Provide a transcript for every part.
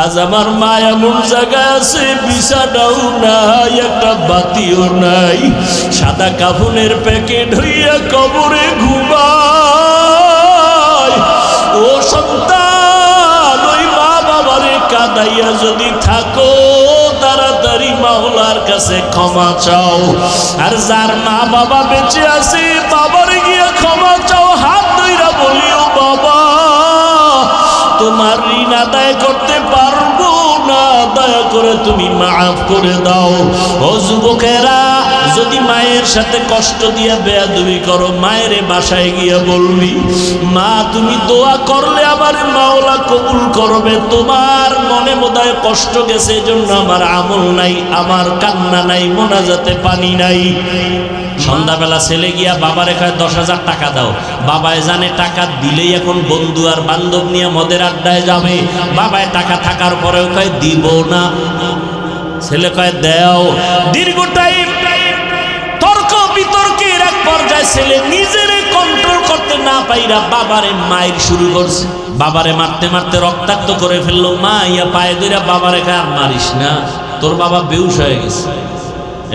আজ আমার মা এমন জায়গায় আছে, বিছানাও নাই, একটা বাতিও নাই, সাদা কাফনের প্যাকেট হইয়া কবরে ঘুমায়। ও সন্তান, ওই মা বাবারে কাঁদাইয়া যদি থাকো, তাড়াতাড়ি মাওলার কাছে ক্ষমা চাও। আর যার মা বাবা বেঁচে আছে, বাবারে গিয়ে ক্ষমা চাও, হাত ধইরা বলিও, বাবা তোমার ঋণ আদায় করতে পারবো না, দয়া করে তুমি মাফ করে দাও। ও যুবকেরা, যদি মায়ের সাথে কষ্ট দিয়ে বেয়াদবি করো, মায়ের বাসায় গিয়ে বলবি, মা তুমি দোয়া করলে আমার মাওলা কবুল করবে, তোমার মনে বোধহয় কষ্ট গেছে, এজন্য আমার আমল নাই, আমার কান্না নাই, মোনাজাতে পানি নাই। সন্ধ্যাবেলা ছেলে গিয়া বাবারে কয় 10,000 টাকা দাও। বাবায় জানে টাকা দিলেই এখন বন্ধু আর বান্ধব নিয়ে মদের আড্ডায় যাবে। বাবায় টাকা থাকার পরেও কয় দিব না, ছেলে কয় দেও। দীর্ঘ টাইম তর্ক বিতর্কের এক পর্যায়ে ছেলে নিজেরে কন্ট্রোল করতে না পাইরা বাবারে মাইর শুরু করছে। বাবারে মারতে মারতে রক্তাক্ত করে ফেললো। মা ইয়া পায়ে ধরে বাবারে কয় আর মারিস না, তোর বাবা বেহুশ হয়ে গেছে।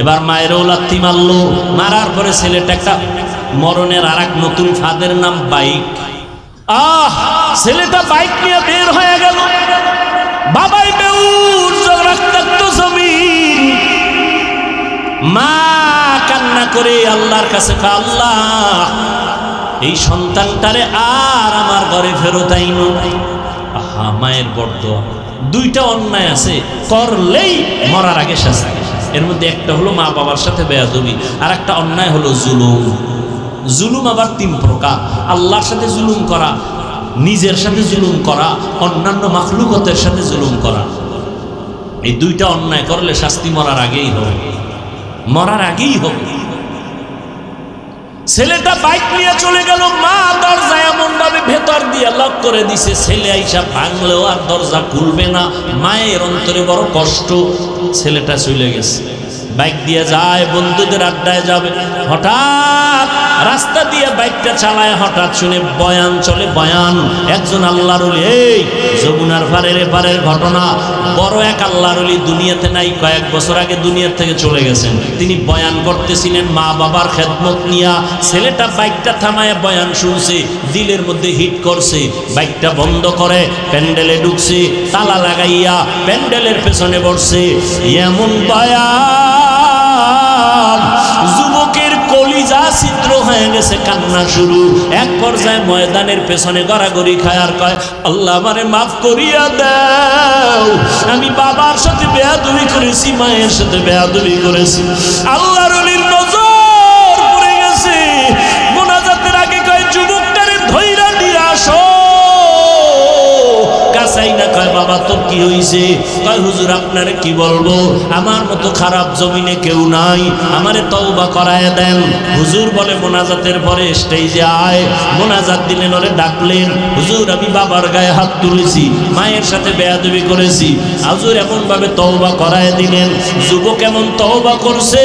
এবার মায়েরও লাথি মারলো। মারার পরে ছেলেটা একটা মরণের আর এক নতুন ফাঁদের নাম বাইক। ছেলেটা বাইক নিয়ে বের হয়ে গেল। বাবাই বেহুশ, রক্তাক্ত জমিন। মা কান্না করে আল্লাহর কাছে, আল্লাহ এই সন্তানটারে আর আমার ঘরে ফেরত আইনো। আহা, মায়ের বড় দোয়া। দুইটা অন্যায় আছে, করলেই মরার আগে শাস্তি। এর মধ্যে একটা হলো মা বাবার সাথে বেয়াদবি, আর একটা অন্যায় হলো জুলুম। জুলুম আবার 3 প্রকার: আল্লাহর সাথে জুলুম করা, নিজের সাথে জুলুম করা, অন্যান্য মাখলুকতের সাথে জুলুম করা। এই দুইটা অন্যায় করলে শাস্তি মরার আগেই হবে, মরার আগেই হবে। ছেলেটা বাইক নিয়ে চলে গেল। মা দরজা এমন ভাবে ভেতর দিয়ে লক করে দিছে, ছেলে আইসা ভাঙলেও আর দরজা খুলবে না। মায়ের অন্তরে বড় কষ্ট। ছেলেটা চলে গেছে, বাইক দিয়ে যায়, বন্ধুদের আড্ডায় যাবে। হঠাৎ রাস্তা দিয়ে বাইকটা চালায়, হঠাৎ শুনে বয়ান চলে। বয়ান একজন আল্লাহর ওলি, এই যমুনার পারের এপারের ঘটনা। বড় এক আল্লাহর ওলি দুনিয়াতে নাই, কয়েক বছর আগে দুনিয়ার থেকে চলে গেছেন। তিনি বয়ান করতেছিলেন মা বাবার খেদমত নিয়া। ছেলেটা বাইকটা থামায় বয়ান শুনছে, দিলের মধ্যে হিট করছে। বাইকটা বন্ধ করে প্যান্ডেলে ঢুকছে, তালা লাগাইয়া প্যান্ডেলের পেছনে বসছে। এমন বয়ান, যুবকের কলিজা ছিদ্র হয়ে গেছে, কান্না শুরু। এক পর্যায়ে ময়দানের পেছনে গড়াগড়ি খায় আর কয়, আল্লাহ আমারে মাফ করিয়া দাও, আমি বাবার সাথে বেয়াদবি করেছি, মায়ের সাথে বেয়াদবি করেছি। আল্লাহর ওলির নজর পড়ে গেছে। মোনাজাতের আগে কয়, যুবকটারে ধইরা নিয়ে আসো। কাছাই না কয়, বাবা তোর কি হইছে? কয়, হুজুর আপনারে কি বলবো, আমার মতো খারাপ জমিনে কেউ নাই, আমারে তওবা করায় দেন। হুজুর বলে, মোনাজাতের পরে স্টেজে আয়। মোনাজাত দিলেন, ওরে ডাকলেন। হুজুর আমি বাবার গায়ে হাত তুলেছি, মায়ের সাথে বেয়াদবি করেছি, হুজুর এমন ভাবে তওবা করায় দিলেন। যুবক এমন তওবা করছে,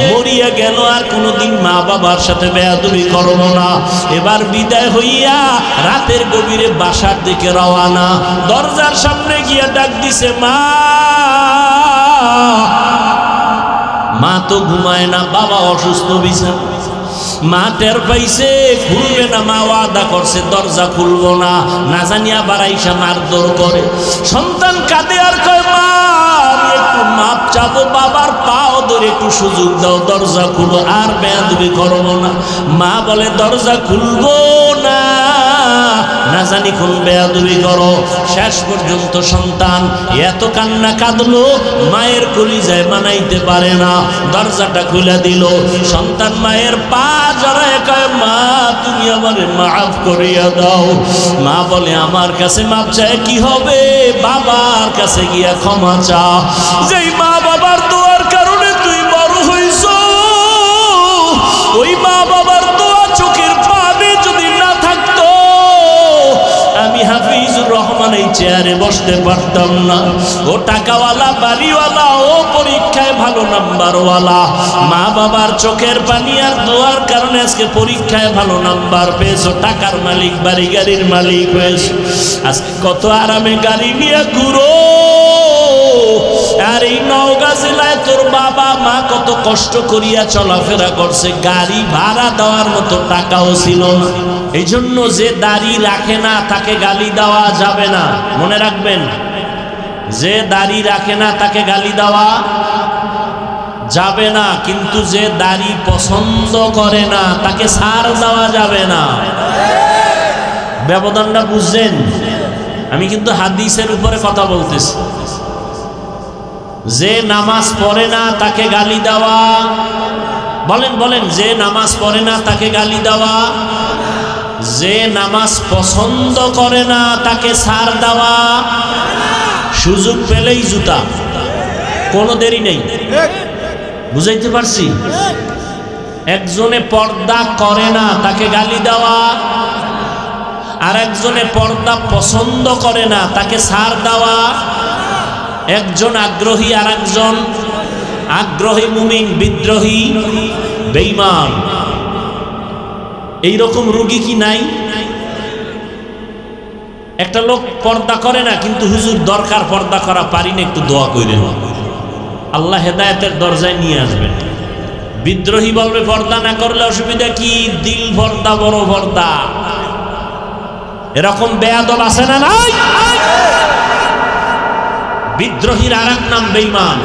মরিয়া গেল, আর কোনোদিন মা বাবার সাথে বেয়াদবি করবো না। এবার বিদায় হইয়া রাতের গভীরে বাসার দিকে রওয়ানা। দরজার সামনে গিয়া ডাক দিছে, মা। মা তো ঘুমায় না, বাবা অসুস্থ বিছানা। মা টের পাইছে, খুলবে না। মা ওয়াদা করছে দরজা খুলবো না, না জানিয়া বাড়াইসা মারধর করে। সন্তান কাঁদে আর কয়, মা আমি একটু মাপ চাবো, বাবার পাও ধরে একটু সুযোগ দাও, দরজা খুলো, আর বেয়াদবি করবো না। মা বলে, দরজা খুলবো না, না জানি কোন বেয়াদবি করো। শেষ পর্যন্ত সন্তান এত কান্না কাঁদলো, মায়ের কলিজায় মানাইতে পারে না, দরজাটা খুলে দিল। সন্তান মায়ের পা জড়ায় কয়, মা তুমি আমারে মাফ করিয়া দাও। মা বলে, আমার কাছে মাপ চায় কি হবে, বাবার কাছে গিয়া ক্ষমা চা। যেই মা বাবার দোয়ার কারণে তুই বড় হইছ, ওই মা বাবার দোয়া চোখের পানি যদি না থাকতো, আমি হাফিজুর রহমান এই চেয়ারে বসতে পারতাম না। ও টাকাওয়ালা, বাড়িওয়ালা, ও পরীক্ষায় ভালো নাম্বারওয়ালা। মা বাবার চোখের পানি আর দোয়ার কারণে আজকে পরীক্ষায় ভালো নাম্বার পেয়েছো, টাকার মালিক, বাড়ি গাড়ির মালিক হয়েছো। আজকে কত আরামে গাড়ি নিয়ে ঘুরো। তোর বাবা মা কত কষ্ট করিয়া চলাফেরা করছে, গাড়ি ভাড়া দেওয়ার মতো টাকাও ছিল না। এই জন্য যে দাড়ি রাখে না তাকে গালি দেওয়া যাবে না, মনে রাখবেন। যে দাড়ি রাখে না তাকে গালি দেওয়া যাবে না, কিন্তু যে দাড়ি পছন্দ করে না তাকে ছাড় দেওয়া যাবে না। ব্যবধানটা বুঝছেন? আমি কিন্তু হাদিসের উপরে কথা বলতেছি। যে নামাজ পড়ে না তাকে গালি দেওয়া, বলেন বলেন, যে নামাজ পড়ে না তাকে গালি দেওয়া, যে নামাজ পছন্দ করে না তাকে ছাড় দেওয়া, সুযোগ পেলেই জুতা, কোনো দেরি নেই। বুঝাইতে পারছি? একজনে পর্দা করে না তাকে গালি দেওয়া, আর একজনে পর্দা পছন্দ করে না তাকে ছাড় দেওয়া। একজন আগ্রহী আর একজন আগ্রহী মুমিন, বিদ্রোহী বেঈমান। এইরকম রোগী কি নাই? একটা লোক পর্দা করে না, কিন্তু হুজুর দরকার পর্দা করা, পারি না, একটু দোয়া করেন, আল্লাহ হেদায়েতের দরজায় নিয়ে আসবেন। বিদ্রোহী বলবে পর্দা না করলে অসুবিধা কি, দিল পর্দা বড় পর্দা। এরকম বেয়াদব আছে না নাই? বিদ্রোহীর আর এক নাম বেঈমান।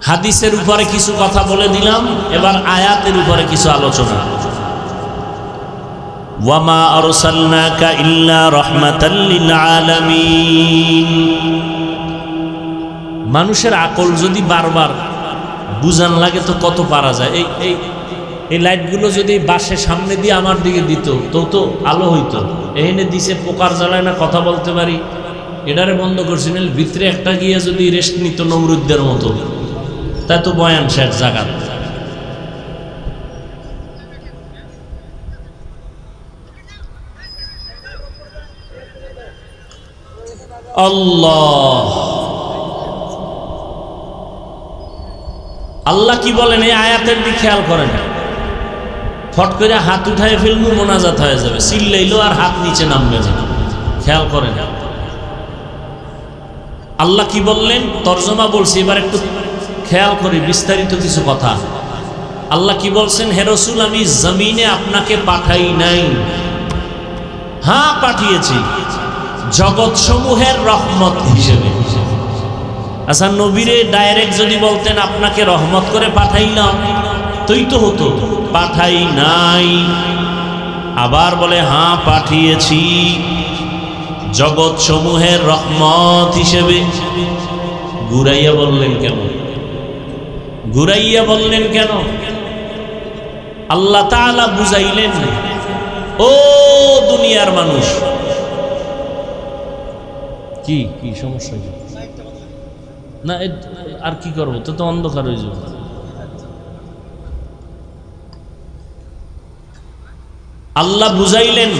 হাদিসের উপরে কিছু কথা বলে দিলাম, এবার আয়াতের উপরে কিছু আলোচনা। ওয়ামা আরসালনাকা ইল্লা রাহমাতাল লিল আলামিন। মানুষের আকল যদি বারবার বুঝান লাগে তো কত পারা যায়। এই লাইটগুলো যদি বাসের সামনে দিয়ে আমার দিকে দিত তো আলো হইতো। এখানে দিছে পোকার জ্বালায় না কথা বলতে পারি, এটারে বন্ধ করছি, ভিতরে একটা গিয়ে যদি রেস্ট নিত নমরুদ্দের মতো, তাই তো বয়ান শেষ জায়গা। আল্লাহ আল্লাহ কি বলেন এই আয়াতের দিকে খেয়াল করেন। ফট করে হাত উঠায় ফেলবো, মোনাজাত হয়ে যাবে, চিল্লাইলো আর হাত নিচে নামবে না। খেয়াল করেন আল্লাহ কি বললেন। তর্জমা বলছি, এবার একটু খেয়াল করি বিস্তারিত কিছু কথা। আল্লাহ কি বলছেন, হে রাসূল আমি জমিনে আপনাকে পাঠাই নাই, হ্যাঁ পাঠিয়েছি জগৎ সমূহের রহমত হিসেবে। আচ্ছা নবীরে ডাইরেক্ট যদি বলতেন আপনাকে রহমত করে পাঠাইলাম তোই তো হতো, পাঠাই নাই। আবার বলে হ্যাঁ পাঠিয়েছি জগৎ সমূহের রহমত হিসেবে। ঘুরাইয়া বললেন কেন? ঘুরাইয়া বললেন কেন? আল্লাহ তাআলা বুঝাইলেন, ও দুনিয়ার মানুষ। কি কি সমস্যা কি না? আর কি করবো, তো অন্ধকার হয়ে যাবে। আল্লাহ বুঝাইলেন,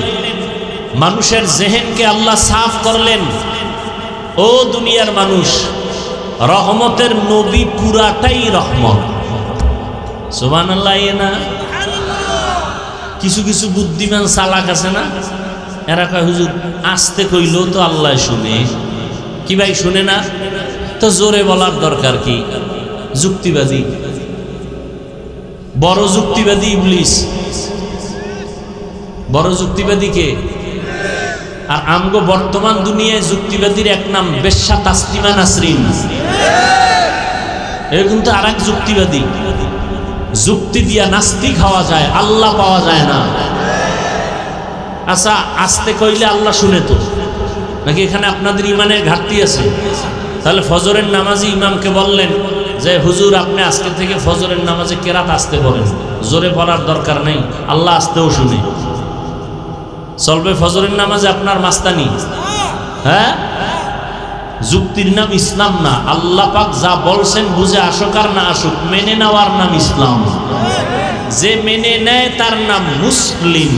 মানুষের জেহেনকে আল্লাহ সাফ করলেন। ও দুনিয়ার মানুষ, রহমতের নবী পুরাটাই রহমত। সুবহানাল্লাহ। না কিছু কিছু বুদ্ধিমান চালাক আছে না, এরা কয় হুজুর আস্তে কইলেও তো আল্লাহ শুনে। কি ভাই শুনে না? তো জোরে বলার দরকার কি? যুক্তিবাদী, বড় যুক্তিবাদী ইবলিস। বড় যুক্তিবাদী কে? আর আমগো বর্তমান দুনিয়ায় যুক্তিবাদীর এক নাম বেশ্যা তাসলিমা নাসরিন। এরকম তো আর এক যুক্তিবাদী। যুক্তি দিয়া নাস্তিক হওয়া যায়, আল্লাহ পাওয়া যায় না। আচ্ছা আস্তে কইলে আল্লাহ শুনে তো নাকি? এখানে আপনাদের ইমানের ঘাটতি আছে। তাহলে ফজরের নামাজি ইমামকে বললেন যে হুজুর আপনি আজকে থেকে ফজরের নামাজে কেরাত আস্তে পড়েন, জোরে পড়ার দরকার নেই, আল্লাহ আস্তেও শুনে। চলবে ফজরের নামাজে আপনার মাস্তানি? হ্যাঁ, যুক্তির নাম ইসলাম না। আল্লাহ পাক যা বলছেন বুঝে আসুক আর না আসুক, মেনে নেওয়ার নাম ইসলাম। যে মেনে নেয় তার নাম মুসলিম,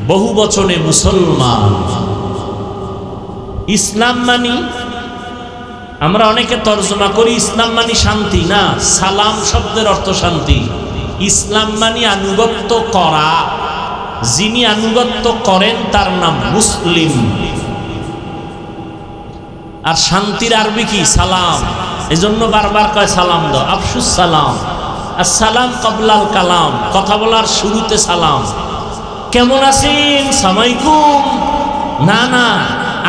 বহু বচনে মুসলমান। ইসলাম মানি, আমরা অনেকে তর্জমা করি ইসলাম মানি শান্তি। না, সালাম শব্দের অর্থ শান্তি। ইসলাম মানি আনুগত্য করা, যিনি আনুগত্য করেন তার নাম মুসলিম। আর শান্তির আরবি কি? সালাম। এজন্য বারবার কয় সালাম দাও, আফসুস সালাম, আসসালাম ক্বাবলাল কালাম, কথা বলার শুরুতে সালাম। কেমন আছেন? সালামালাইকুম না না,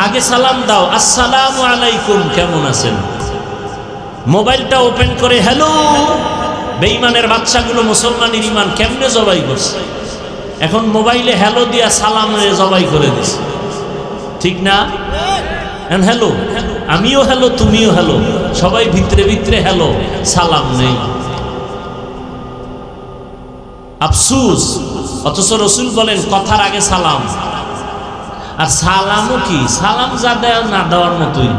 আগে সালাম দাও, আসসালামু আলাইকুম, কেমন আছেন? মোবাইলটা ওপেন করে হ্যালো। বেঈমানের বাচ্চাগুলো মুসলমানের ঈমান কেমনে জবাই করছে? এখন মোবাইলে হ্যালো দিয়া সালামে জবাই করে দিছে, ঠিক না? হ্যালো, আমিও হ্যালো, তুমিও হ্যালো, সবাই ভিতরে ভিতরে হ্যালো, সালাম নেই। আফসুস। অথচ রাসূল বলেন কথার আগে সালাম। আর সালামও কি? সালাম যা দেয় না দেওয়ার মতোই।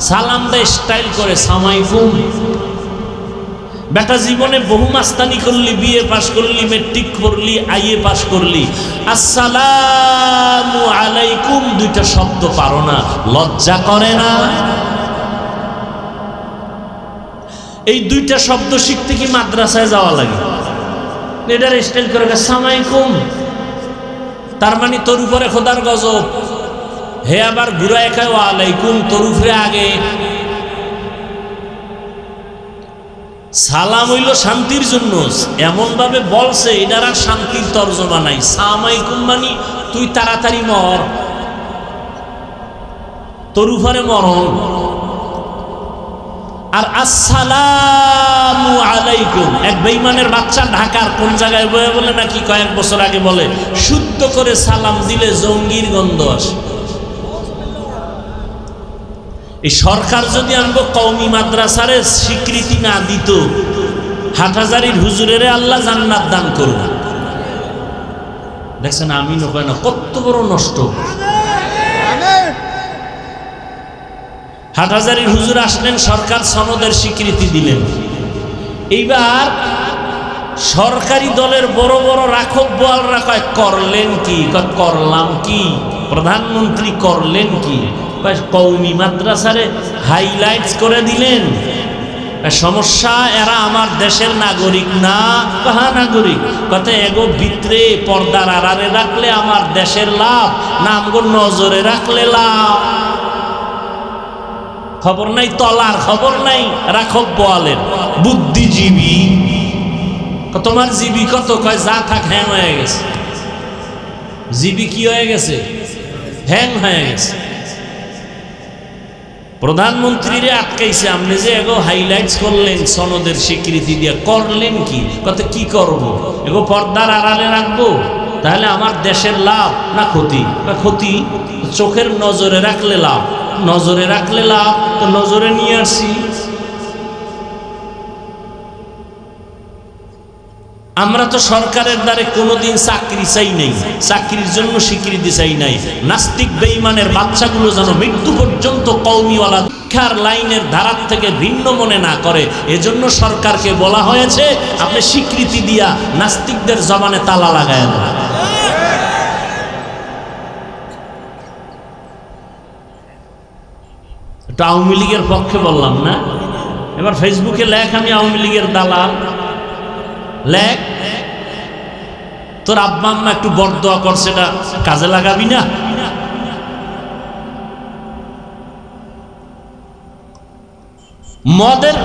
সালাম দেয় স্টাইল করে, সালামালাইকুম। বেটা জীবনে বহু মাস্তানি করলি, বিএ পাস করলি, মেট্রিক করলি, আইএ পাস করলি, আসসালামু আলাইকুম দুইটা শব্দ পারো না, লজ্জা করে না? এই দুইটা শব্দ শিখতে কি মাদ্রাসায় যাওয়া লাগে? এটার স্টাইল করে আসসালামালাইকুম, তার মানে তোর উপরে খোদার গজব। হে আবার ঘুরায় খায় ওয়ালাইকুম, তোর উপরে আগে। সালাম হইল শান্তির জন্য, এমন ভাবে বলছে এটার আর শান্তির তর্জমা নাই। সালামালাইকুম মানে তুই তাড়াতাড়ি মর, তোর উপরে মরণ। আর আসসালামু আলাইকুম, এক বেঈমানের বাচ্চা ঢাকার কোন জায়গায় বয়ে বলে নাকি কয়েক বছর আগে বলে শুদ্ধ করে সালাম দিলে জঙ্গির গন্ধ আসে। এই সরকার যদি আমগো কওমি মাদ্রাসারে স্বীকৃতি না দিত, হাটহাজারীর হুজুরের আল্লাহ জান্নাত দান করুন। দেখছেন আমিন কয় না, কত বড় নষ্ট। হাটহাজারীর হুজুর আসলেন, সরকার সনদের স্বীকৃতি দিলেন। এইবার সরকারি দলের বড় বড় রাখক বোয়ালরা কয় করলেন কি? করলাম কি? প্রধানমন্ত্রী করলেন কি? কওমি মাদ্রাসারে হাইলাইটস করে দিলেন। সমস্যা, এরা আমার দেশের নাগরিক না। কাহা নাগরিক? কথা এগো ভিতরে পর্দার আড়ালে রাখলে আমার দেশের লাভ না আমগো নজরে রাখলে লাভ? খবর নাই তলার, খবর নাই রাখক বোয়ালের। বুদ্ধিজীবী তোমার জিবি কত? কয় যা থাক হ্যাং হয়ে গেছে। জিবি কি হয়ে গেছে? হ্যাং হয়ে গেছে। প্রধানমন্ত্রীরে আটকাইছে, আপনি যে এগো হাইলাইটস করলেন সনদের স্বীকৃতি দিয়ে, করলেন কি? কত কি করব? এগো পর্দার আড়ালে রাখবো, তাহলে আমার দেশের লাভ না ক্ষতি? ক্ষতি। চোখের নজরে রাখলে লাভ, নজরে রাখলে লাভ, তো নজরে নিয়ে আসি। আমরা তো সরকারের দ্বারে কোনোদিন চাকরি চাই নাই, চাকরির জন্য স্বীকৃতি চাই নাই। নাস্তিক বেঈমানের বাচ্চাগুলো যেন মৃত্যু পর্যন্ত কওমিওয়ালা শিক্ষার লাইনের ধারার থেকে ভিন্ন মনে না করে, এজন্য সরকারকে বলা হয়েছে আপনি স্বীকৃতি দিয়া নাস্তিকদের জবানে তালা লাগায় দেন। এটা আওয়ামী লীগের পক্ষে বললাম না। এবার ফেসবুকে লেখ আমি আওয়ামী লীগের দালাল, লেখ। তোর আব্বা আম্মা একটু বরদোয়া করছে, এটা কাজে লাগাবি না? মদের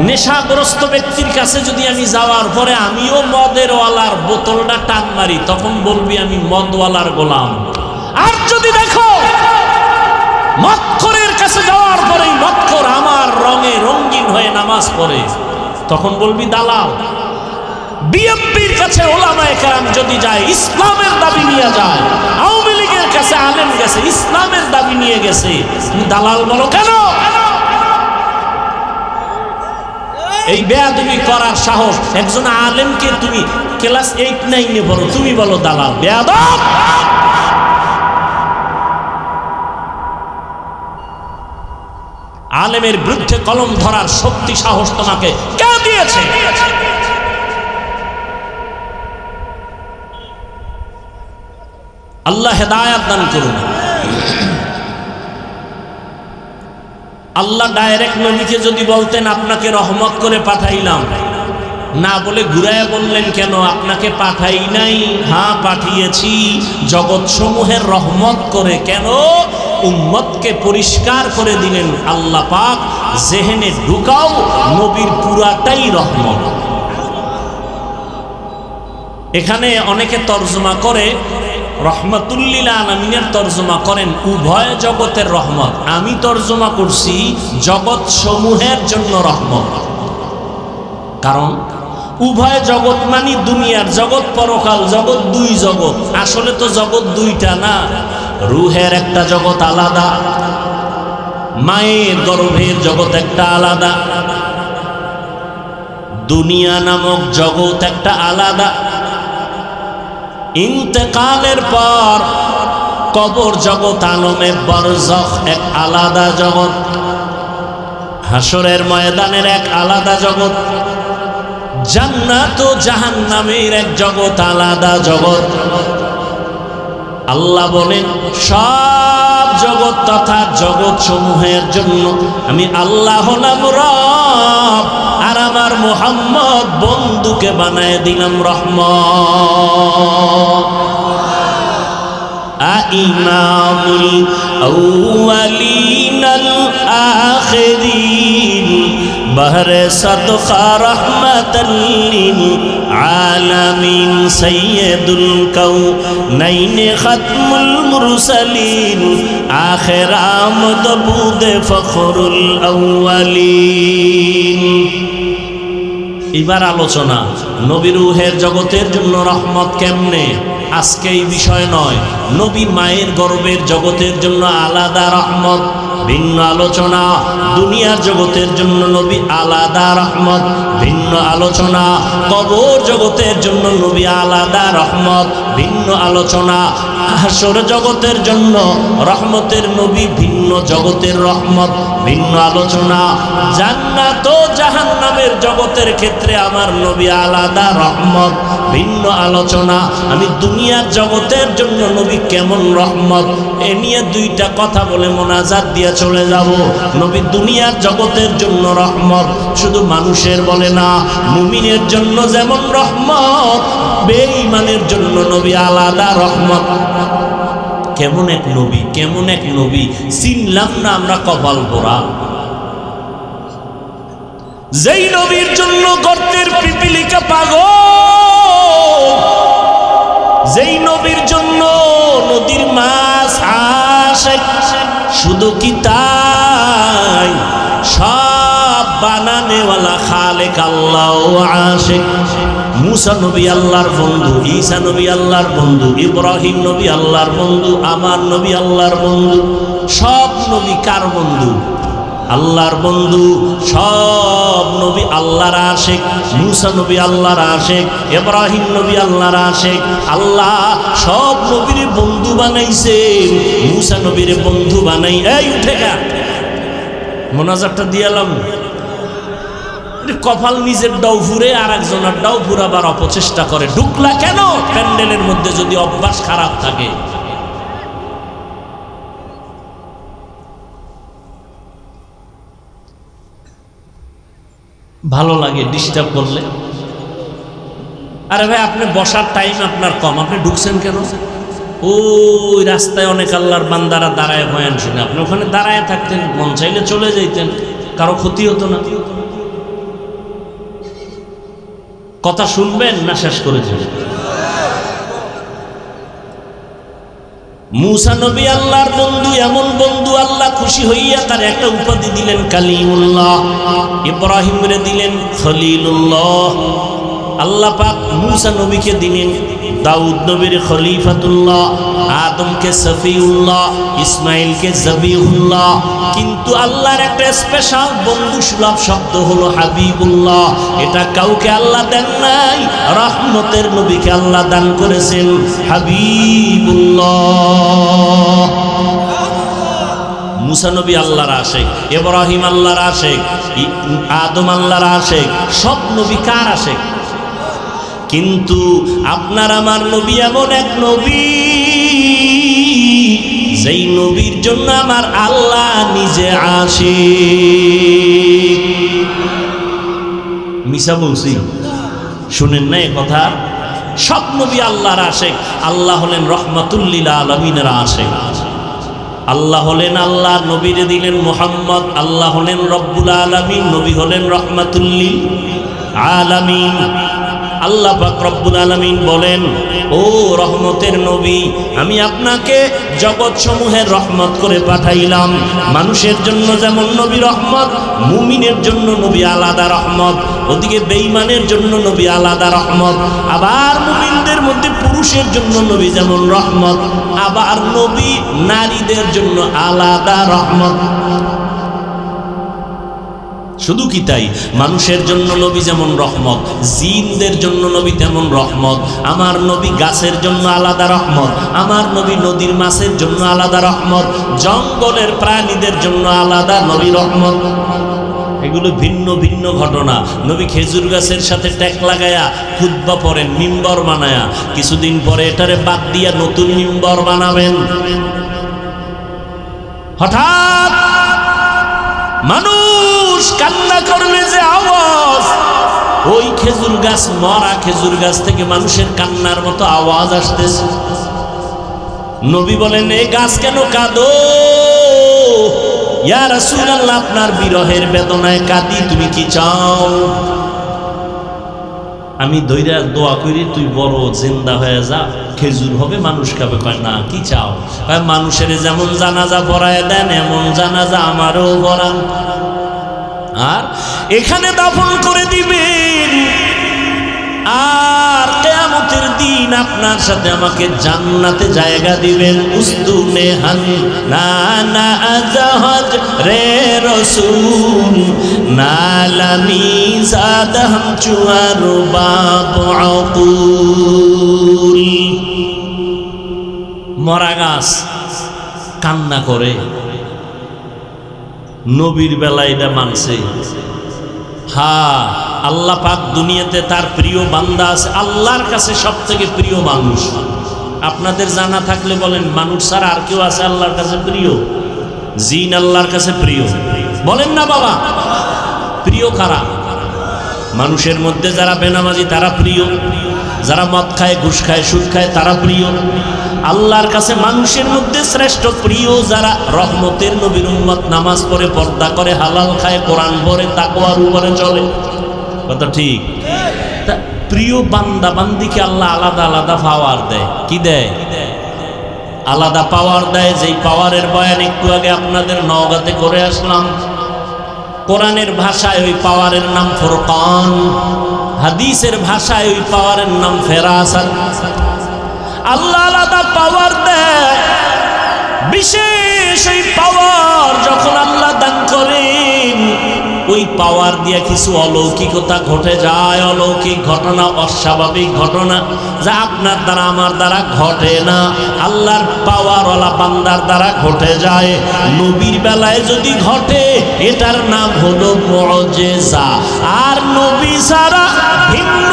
নেশাগ্রস্ত ব্যক্তির কাছে যদি আমি যাওয়ার পরে আমিও মদের ওয়ালার বোতলটা টান মারি, তখন বলবি আমি মদওয়ালার গোলাম। আর যদি দেখো মদখোরের কাছে যাওয়ার পরেই মদখোর আমার রঙে রঙিন হয়ে নামাজ পড়ে, তখন বলবি দালাল। বিএনপির কাছে ওলামায়ে কেরাম যদি যায়, ইসলামের দাবি নিয়ে যায়, আওয়ামী লীগের কাছে আলেম গেছে, ইসলামের দাবি নিয়ে গেছে, তুমি দালাল বলো কেন? এই বেয়াদবি করার সাহস একজন আলেমকে, তুমি ক্লাস 8-9 পড়ো, তুমি বলো দালাল, বেয়াদব। আলেমের বিরুদ্ধে কলম ধরার শক্তি সাহস তোমাকে কে দিয়েছে? আল্লাহ হেদায়েত দান করুন। আল্লাহ ডাইরেক্ট নবীকে যদি বলতেন আপনাকে রহমত করে পাঠাইলাম, না বলে ঘুরাইয়া বললেন কেন? আপনাকে পাঠাই নাই, হ্যাঁ পাঠিয়েছি জগৎ সমূহের রহমত করে। কেন? উম্মতকে পরিষ্কার করে দিলেন আল্লাহ পাক, জেহেনে ঢুকাও নবীর পুরাটাই রহমত। এখানে অনেকে তর্জমা করে রহমাতুল্লিল আলামিনের তর্জমা করেন উভয় জগতের রহমত। আমি তর্জমা করছি জগৎ সমূহের জন্য রহমত। কারণ উভয় জগৎ মানে দুনিয়ার জগৎ, পরকাল জগৎ, দুই জগৎ। আসলে তো জগৎ দুইটা না, রুহের একটা জগৎ আলাদা, মায়ের গর্ভের জগৎ একটা আলাদা, দুনিয়া নামক জগৎ একটা আলাদা, ইন্তেকালের পর কবর জগৎ আলমে বরজখ এক আলাদা জগৎ, হাসরের ময়দানের এক আলাদা জগৎ, জান্নাত ও জাহান্নামের এক জগৎ আলাদা জগৎ। আল্লাহ বলেন সব জগৎ তথা জগৎ সমূহের জন্য আমি আল্লাহ হলাম রব, আর আমার মুহাম্মদ বন্ধুকে বানায় দিলাম রহমত। ইমামুল আউয়ালিন আল আখিরিন বহরে সদকা রহমাতাল লিল আলামিন সাইয়্যিদুল কাউনাইন খাতমুল মুরসালিন আখির আমদ বুদে ফখরুল আউয়ালিন। এবার আলোচনা নবী রূহের জগতের জন্য রহমত কেমনে, আজকে এই বিষয় নয়। নবী মায়ের গর্ভের জগতের জন্য আলাদা রহমত, ভিন্ন আলোচনা। দুনিয়ার জগতের জন্য নবী আলাদা রহমত, ভিন্ন আলোচনা। কবর জগতের জন্য নবী আলাদা রহমত, ভিন্ন আলোচনা। হাসর জগতের জন্য রহমতের নবী ভিন্ন জগতের রহমত, ভিন্ন আলোচনা। জান্নাত ও জাহান্নামের জগতের ক্ষেত্রে আমার নবী আলাদা রহমত, ভিন্ন আলোচনা। আমি দুনিয়ার জগতের জন্য নবী কেমন রহমত এ নিয়ে দুইটা কথা বলে মোনাজাত দিয়ে চলে যাব। নবী দুনিয়ার জগতের জন্য রহমত, শুধু মানুষের বলে না, মুমিনের জন্য যেমন রহমত, বেঈমানের জন্য নবী আলাদা রহমত। কেমন এক নবী, কেমন এক নবী, চিনলাম না আমরা কপাল পোড়া। যেই নবীর জন্য গর্তের পিপিলিকা পাগল, যেই নবীর জন্য নদীর মাছ আশিক। শুধু কি তাই, সব বানানেওয়ালা খালেক আল্লাহ আশিক। মুসা নবী আল্লাহর বন্ধু, ঈসা নবী আল্লাহর বন্ধু, ইব্রাহিম নবী আল্লাহর বন্ধু, আমার নবী আল্লাহর বন্ধু। সব নবী কার বন্ধু? আল্লাহর বন্ধু। সব নবী আল্লাহর আশিক। মুসা নবী আল্লাহর আশিক, ইব্রাহিম নবী আল্লাহর আশিক। আল্লাহ সব নবীর বন্ধু বানাইছে, মুসা নবীর বন্ধু বানাই। এই উঠে গা, মোনাজাতটা দিয়ালাম। কপাল নিজের ডাউ ফুরে আর একজনের ডাউ ফুরাবার অপচেষ্টা করে। ঢুকলা কেন প্যান্ডেলের মধ্যে যদি অভ্যাস খারাপ থাকে? ভালো লাগে ডিস্টার্ব করলে। আরে ভাই, আপনি বসার টাইম আপনার কম, আপনি ঢুকছেন কেন? ওই রাস্তায় অনেক আল্লাহর বান্দারা দাঁড়ায় বয়ান শুনে, আপনি ওখানে দাঁড়ায় থাকতেন, মন চাইলে চলে যাইতেন, কারো ক্ষতি হতো না। কথা শুনবেন না শেষ করে যাবেন? মুসা নবী আল্লাহর বন্ধু, এমন বন্ধু আল্লাহ খুশি হইয়া তার একটা উপাধি দিলেন কালিমুল্লাহ। ইব্রাহিম রে দিলেন খলিলুল্লাহ। আল্লাহ পাক মুসা নবীকে দিলেন দাউদ নবীর খলিফাতুল্লাহ, আদমকে সফিউল্লাহ, ইসমাইলকে জবিহুল্লাহ। কিন্তু আল্লাহর একটা স্পেশাল বন্ধু সুলভ শব্দ হলো হাবিবুল্লাহ। এটা কাউকে আল্লাহ দেন নাই, রহমতের নবীকে আল্লাহ দান করেছেন হাবিবুল্লাহ। মুসা নবী আল্লাহর আশিক, ইব্রাহিম আল্লাহর আশিক, আদম আল্লাহর আশিক। সব নবী কার আশিক? কিন্তু আপনার আমার নবী এমন এক নবী, যেই নবীর জন্য আমার আল্লাহ নিজে আশিক। মিশা বলছি, শুনেন না এ কথা? সব নবী আল্লাহর আশিক। আল্লাহ হলেন রহমাতুল লিল আলামিনের আশিক। আল্লাহ হলেন আল্লাহ, নবীরে দিলেন মুহাম্মদ। আল্লাহ হলেন রব্বুল আলামিন, নবী হলেন রাহমাতুল লিল আলামিন। আল্লাহ পাক রব্বুল আলামিন বলেন, ও রহমতের নবী, আমি আপনাকে জগৎ সমূহের রহমত করে পাঠাইলাম। মানুষের জন্য যেমন নবী রহমত, মুমিনের জন্য নবী আলাদা রহমত, ওদিকে বেঈমানের জন্য নবী আলাদা রহমত। আবার মুমিনদের মধ্যে পুরুষের জন্য নবী যেমন রহমত, আবার নবী নারীদের জন্য আলাদা রহমত। শুধু কি তাই, মানুষের জন্য নবী যেমন রহমত, জিনদের জন্য নবী তেমন রহমত। আমার নবী গাছের জন্য আলাদা রহমত, আমার নবী নদীর মাছের জন্য আলাদা রহমত, জঙ্গলের প্রাণীদের জন্য আলাদা নবী রহমত। এগুলো ভিন্ন ভিন্ন ঘটনা। নবী খেজুর গাছের সাথে ট্যাক লাগায়া খুতবা পড়েন, মিম্বর বানায়া, কিছুদিন পরে এটারে বাদ দিয়া নতুন মিম্বর বানাবেন। হঠাৎ মানুষ কান্না করলে যে আওয়াজ, ওই খেজুর গাছ, মরা খেজুর গাছ থেকে মানুষের কান্নার মতো আওয়াজ আসতেছে। নবী বলেন, এই গাছ কেন কাঁদো? ইয়া রাসূলুল্লাহ, আপনার বিরহের বেদনায় কাঁদি, তুমি কি চাও? আমি দইরা দোয়া করি তুই বড় জিন্দা হয়ে যা, খেজুর হবে, মানুষ খাবে। কয় না, কি চাও? কয় মানুষের যেমন জানাজা পড়ায় দেন, এমন জানাজা আমারও পড়ান, আর এখানে দাফন করে দিবেন, আর কিয়ামতের দিন আপনার সাথে আমাকে জান্নাতে জায়গা দিবেন। উস্তুনে হান না না জাহাজ রে রসুল, নালামি জাদহম চুয়ার বাপ আকুল। মরা গাছ কান্না করে, নবীর বেলায় এটা মানছে। হ্যাঁ, আল্লাহ পাক দুনিয়াতে তার প্রিয় বান্দা আছে। আল্লাহর কাছে সব থেকে প্রিয় মানুষ। আপনাদের জানা থাকলে বলেন, মানুষ ছাড়া আর কেউ আছে আল্লাহর কাছে প্রিয়? জিন আল্লাহর কাছে প্রিয়, বলেন না বাবা? প্রিয় কারা? মানুষের মধ্যে যারা বেনামাজি তারা প্রিয়, যারা মদ খায়, ঘুষ খায়, সুদ খায় তারা প্রিয়। আল্লাহর কাছে মানুষের মধ্যে শ্রেষ্ঠ প্রিয় যারা রহমতের নবীর উম্মত, নামাজ পড়ে, পর্দা করে, হালাল খায়, কোরআন পড়ে, তাকওয়ার উপরে চলে। কথা ঠিক? তা প্রিয় বান্দা বান্দিকে আল্লাহ আলাদা আলাদা পাওয়ার দেয়। কি দেয়? আলাদা পাওয়ার দেয়। যেই পাওয়ারের বয়ান একটু আগে আপনাদের নওগাঁতে করে আসলাম। কোরআনের ভাষায় ওই পাওয়ারের নাম ফুরকান, হাদিসের ভাষায় ওই পাওয়ারের নাম ফেরাসাত। আল্লাহ আলাদা পাওয়ার দেয়। বিশেষ এই পাওয়ার যখন আল্লাহ দান করেন, ওই পাওয়ার দিয়ে কিছু অলৌকিকতা ঘটে যায়। অলৌকিক ঘটনা, অস্বাভাবিক ঘটনা যা আপনার দ্বারা আমার দ্বারা ঘটে না, আল্লাহর পাওয়ারওয়ালা বান্দার দ্বারা ঘটে যায়। নবীর বেলায় যদি ঘটে, এটার নাম হলো মুআজিজা। আর নবী ছাড়া ভিন্ন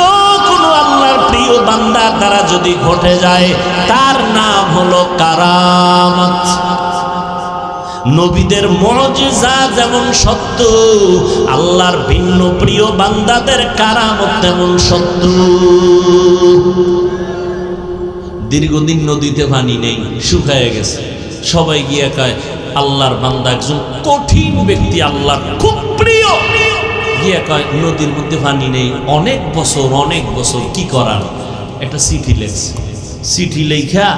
কোনো আল্লাহর প্রিয় বান্দার দ্বারা যদি ঘটে যায়, তার নাম হলো কারামত। নবীদের মুআজিজা যেমন সত্য, আল্লাহর ভিন্ন প্রিয় বান্দাদের কারামত তেমন সত্য। দীর্ঘদিন নদীতে পানি নেই, শুকায় গেছে। সবাই গিয়ে কয়, আল্লাহর বান্দা একজন কঠিন ব্যক্তি, আল্লাহর খুব প্রিয়, গিয়ে কয় নদীর মধ্যে পানি নেই, অনেক বছর কি করার? একটা চিঠি লেখছে। চিঠি লেখা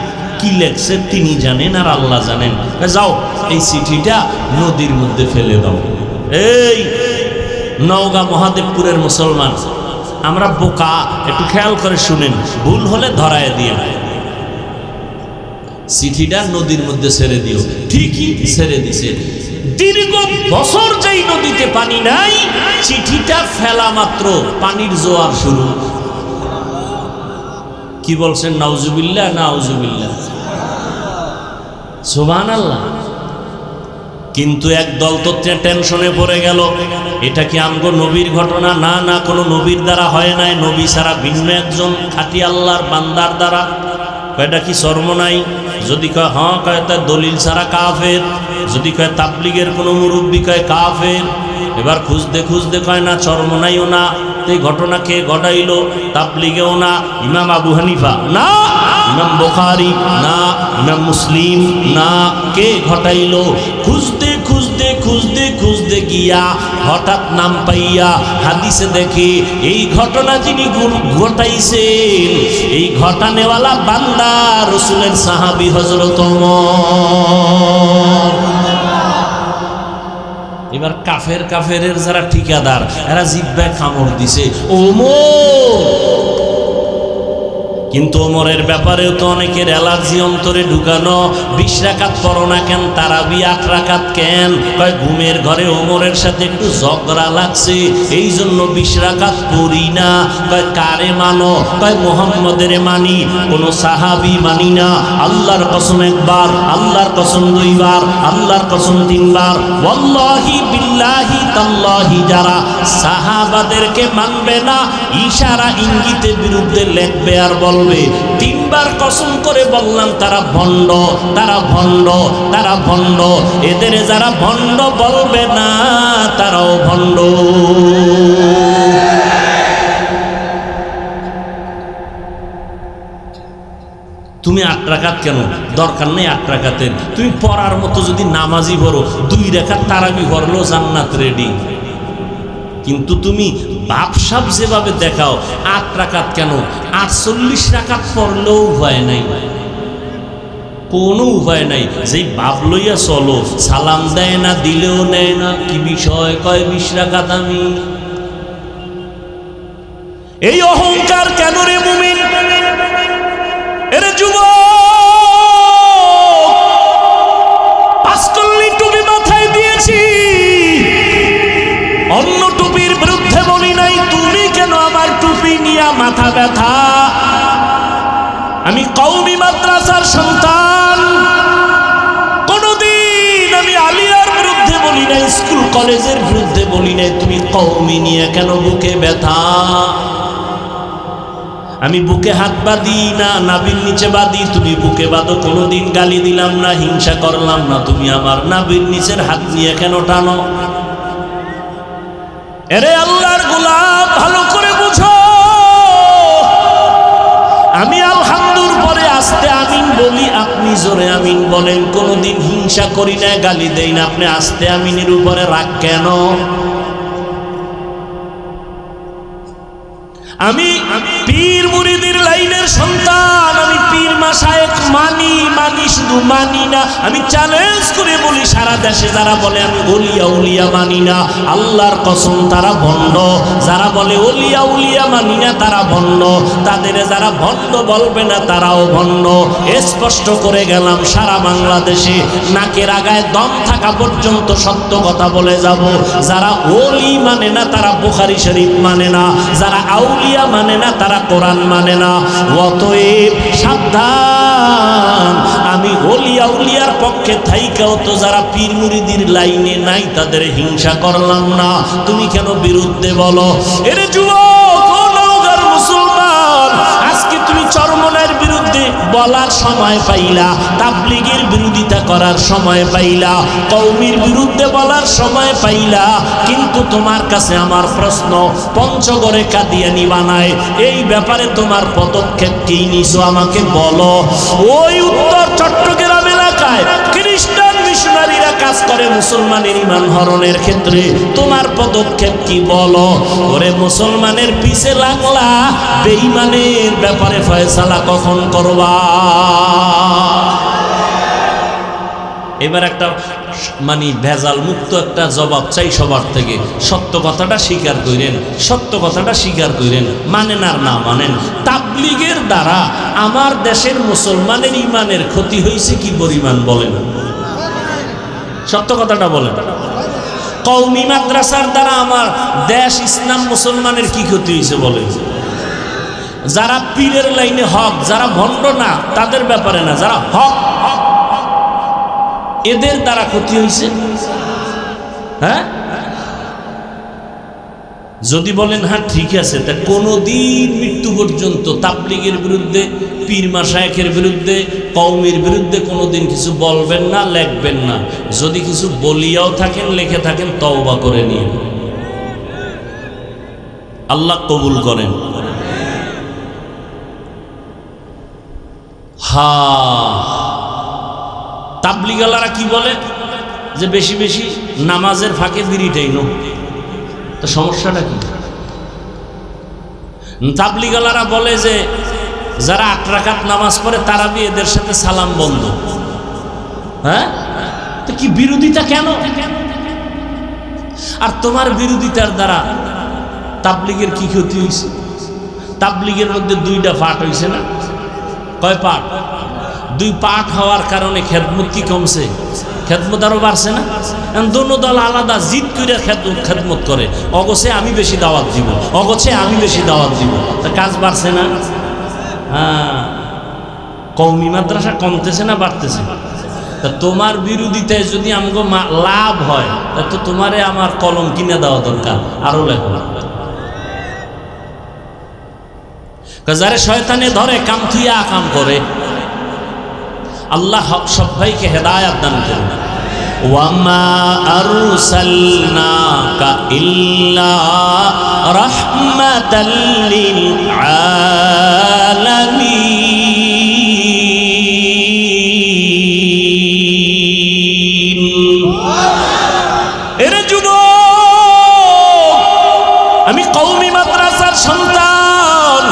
কি লেখছে তিনি জানেন আর আল্লাহ জানেন। যাও এই চিঠিটা নদীর মধ্যে ফেলে দাও। এই নওগাঁ মহাদেবপুরের মুসলমান, আমরা বোকা, একটু খেয়াল করে শুনেন, ভুল হলে ধরায় দিয়ে চিঠিটা নদীর মধ্যে ছেড়ে দিও। ঠিকই ছেড়ে দিছে। দীর্ঘ বছর যেই নদীতে পানি নাই, চিঠিটা ফেলা মাত্র পানির জোয়ার শুরু। কি বলছেন? নাউজুবিল্লাহ, নাউজুবিল্লাহ, সুবহানাল্লাহ। কিন্তু এক দল তো টেনশনে পড়ে গেল, এটা কি আমগো নবীর ঘটনা? না না, কোনো নবীর দ্বারা হয় নাই, নবী ছাড়া ভিন্ন একজন খাঁটি আল্লাহর বান্দার দ্বারা। এটা কি শর্ম নাই? যদি কয় হ্যাঁ, কয় তার দলিল ছাড়া কাফের। যদি কয় তাবলিগের কোনো মুরব্বী, কয় কাফের। এবার খুঁজতে খুঁজতে কয় না, চরমনাইও না। এই ঘটনা কে ঘটাইল? তাবলিগেও না, ইমাম আবু হানিফা না, ইমাম বুখারী না, ইমাম মুসলিম না, কে ঘটাইলো? খুঁজতে খুঁজতে খুঁজতে খুঁজতে গিয়া হঠাৎ নাম পাইয়া হাদিসে দেখে এই ঘটনা যিনি ঘটাইছেন এই ঘটানেওয়ালা বান্দা রাসূলের সাহাবী হযরত ওমর। এবার কাফেরের যারা ঠিকাদার এরা জিহ্বায় কামড় দিছে ওমর। কিন্তু ওমরের ব্যাপারেও তো অনেকের অ্যালার্জি অন্তরে ঢুকানো। 20 রাকাত পড়ো না কেন, তারাবি 8 রাকাত কেন? কয় ঘুমের ঘরে ওমরের সাথে একটু ঝগড়া লাগছে এই জন্য 20 রাকাত পড়ি না। কয় কারে মানো? কয় মুহাম্মদের মানি, কোন সাহাবী মানি না। আল্লাহর কসম একবার, আল্লাহর কসম দুইবার, আল্লাহর কসম তিনবার। ওয়াল্লাহি বিল্লাহি তাল্লাহি যারা সাহাবাদেরকে মানবে না ইশারা ইঙ্গিতে বিরুদ্ধে লেখবে আর বলবে, 3 বার কসম করে বললাম তারা ভণ্ড, তারা ভণ্ড, তারা ভণ্ড। এদের যারা ভণ্ড বলবে না তারাও ভণ্ড। তুমি 8 রাকাত কেন? দরকার নেই 8 রাকাতের। তুমি পড়ার মতো যদি নামাজি পড়ো 2 রাকাত তারাবি পড়লেও জান্নাত রেডি। কিন্তু তুমি বাপসাপ যেভাবে দেখাও 8 রাকাত কেন, 48 রাকাত পড়লেও উপায় নাই, কোনো উপায় নাই। যেই বাপ লইয়া চলো, সালাম দেয় না, দিলেও নেয় না, কি বিষয়? কয় 20 রাকাত আমি। এই অহংকার কেন রে মুমিন? এরে যুবক, 5 কল্লি টুপি মাথায় দিয়েছি, অন্য টুপির বিরুদ্ধে বলি নাই। তুমি কেন আমার টুপি নিয়ে মাথা ব্যথা? আমি কওমি মাদ্রাসার সন্তান, কোনদিন আমি আলিয়ার বিরুদ্ধে বলি নাই, স্কুল কলেজের বিরুদ্ধে বলি নাই। তুমি কওমি নিয়ে কেন বুকে ব্যথা? আমি বুকে হাত বাঁধি না, নাভির নিচে বাঁধি, তুমি বুকে বাঁধো। কোনোদিন গালি দিলাম না, হিংসা করলাম না, তুমি আমার নাভির নিচের হাত নিয়ে কেন টানো? এরে আল্লাহর গোলাম, ভালো করে বুঝো, আমি আলহামদুর পরে আস্তে আমিন বলি, আপনি জোরে আমিন বলেন। কোনোদিন হিংসা করি না, গালি দেই না, আপনি আস্তে আমিনের উপরে রাগ কেন? আমি পীর মুরিদের লাইনের সন্তান, আমি পীর মাশায়েখ মানি, শুধু মানি না, আমি চ্যালেঞ্জ করে বলি সারা দেশে যারা বলে আমি ওলিয়া উলিয়া মানি না, আল্লাহর কসম তারা ভণ্ড। যারা বলে ওলিয়া উলিয়া মানি না তারা ভণ্ড, তাদের যারা ভণ্ড বলবে না তারাও ভণ্ড। স্পষ্ট করে গেলাম, সারা বাংলাদেশে নাকের আগায় দম থাকা পর্যন্ত সত্য কথা বলে যাব। যারা ওলি মানে না তারা বুখারী শরীফ মানে না, যারা আউলিয়া মানে না তারা কোরআন মানে না। অতএব সাবধান, আমি ওলিয়া উলিয়ার পক্ষে থাইকাও তো যারা পীর মুরিদির লাইনে নাই তাদের হিংসা করলাম না, তুমি কেন বিরুদ্ধে বলো? এরে যুবক, ও নওগাঁর মুসলমান, আজকে তুমি চরমনার বিরুদ্ধে বলার সময় পাইলা, তাবলীগের বিরোধিতা করার সময় পাইলা, কওমির বিরুদ্ধে বলার সময় পাইলা, কিন্তু তোমার কাছে আমার প্রশ্ন, পঞ্চগড়ে কাদিয়ানি বানায় এই ব্যাপারে তোমার পদক্ষেপ কি নিছো আমাকে বলো। ওই উত্তর চট্টগ্রাম এলাকায় খ্রিস্টান মিশনারিরা কাজ করে মুসলমানের ঈমান হরণের ক্ষেত্রে, তোমার পদক্ষেপ কি বলো? ওরে মুসলমানের পিছে লাগলা, বেঈমানের ব্যাপারে ফয়সালা কখন করবা? এবার একটা ভেজাল মুক্ত একটা জবাব চাই সবার থেকে। সত্য কথাটা স্বীকার করেন, সত্য কথাটা স্বীকার করেন, মানেন আর না মানেন। তাবলীগের দ্বারা আমার দেশের মুসলমানের ঈমানের ক্ষতি হয়েছে কি পরিমাণ বলেন? সত্য কথাটা বলেন। কওমি মাদ্রাসার দ্বারা আমার দেশ ইসলাম মুসলমানের কি ক্ষতি হয়েছে বলেন? যারা পীরের লাইনে হক, যারা ভণ্ড না তাদের ব্যাপারে না, যারা হক এদের দ্বারা ক্ষতি হয়েছে। হ্যাঁ, যদি বলেন হ্যাঁ ঠিক আছে, তা কোনদিন মৃত্যু পর্যন্ত তাবলীগের বিরুদ্ধে, পীর মাশায়েখের বিরুদ্ধে, কওমির বিরুদ্ধে কোনোদিন কিছু বলবেন না, লেখবেন না। যদি কিছু বলিয়াও থাকেন, লিখে থাকেন, তওবা করে নিন, আল্লাহ কবুল করেন। হা তাবলিগালারা কি বলে যে বেশি বেশি নামাজের ফাঁকে বিড়িটাই নো, তো সমস্যাটা কি? তাবলিগালারা বলে যে যারা 8 রাকাত নামাজ পড়ে তারাবি এদের সাথে সালাম বন্ধ। হ্যাঁ, তো কি বিরোধিতা কেন? আর তোমার বিরোধিতার দ্বারা তাবলিগের কি ক্ষতি হয়েছে? তাবলিগের মধ্যে 2টা পাঠ হয়েছে না? কয় পাঠ? 2 পাঠ হওয়ার কারণে খেদমত কি কমছে? খেদমত আরো বাড়ছে না? দোনো দল আলাদা জিদ করে খেদমত করে, অগছে আমি বেশি দাওয়াত দিব, অগছে আমি বেশি দাওয়াত দিব, তা কাজ বাড়ছে না? হ্যাঁ, কওমি মাদ্রাসা কমতেছে না বাড়তেছে? তা তোমার বিরোধিতায় যদি আমাকে লাভ হয় তা তো তোমারে আমার কলম কিনে দেওয়া দরকার, আরো লেখো। যারে শয়তানে ধরে কাম থুইয়া কাম করে, আল্লাহ সবাইকে হেদায়েত দান করুন। ওয়ামা আরসালনাকা ইল্লা রাহমাতাল লিল আলামিন। এরে যুবক, আমি কওমি মাদ্রাসার সন্তান,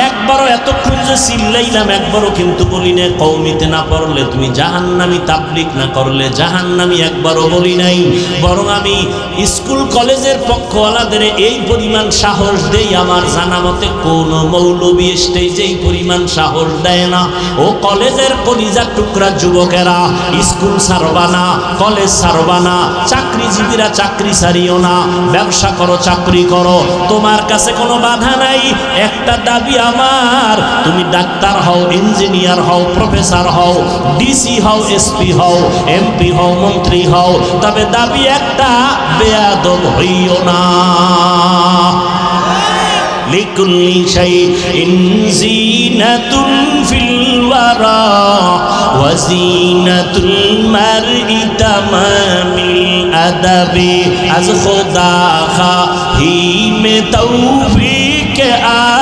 একবারও এতক্ষণ যে চিল্লাইলাম একবারও কিন্তু বলি না কওমিতে না পড়লে তুমি জাহান্নামী, তাবলিগ না করলে জাহান্নামী, একবারও বলি নাই। বরং আমি স্কুল কলেজের পক্ষওয়ালাদের এই পরিমাণ সাহস দেই, আমার জানা মতে কোন মৌলবী স্টেজে এই পরিমাণ সাহস দেয় না। ও কলেজের কলিজার টুকরা যুবকেরা, স্কুল ছাড়বা না, কলেজ ছাড়বা না, চাকরিজীবীরা চাকরি ছাড়িও না, ব্যবসা করো, চাকরি করো, তোমার কাছে কোনো বাধা নাই। একটা দাবি আমার, তুমি ডাক্তার হও, ইঞ্জিনিয়ার হও, প্রফেসর হও, ডিসি হও, এসপি হও, এমপি হও, মন্ত্রী হও, তবে দাবি একটা, বেয়াদব হইও না। লিকুল্লি শাইইন জিনাতুন ফিল ওয়ারা ওয়া জিনাতুল মারই তামামিল আদাবি। আজ খোদা খাহি মে তৌফিক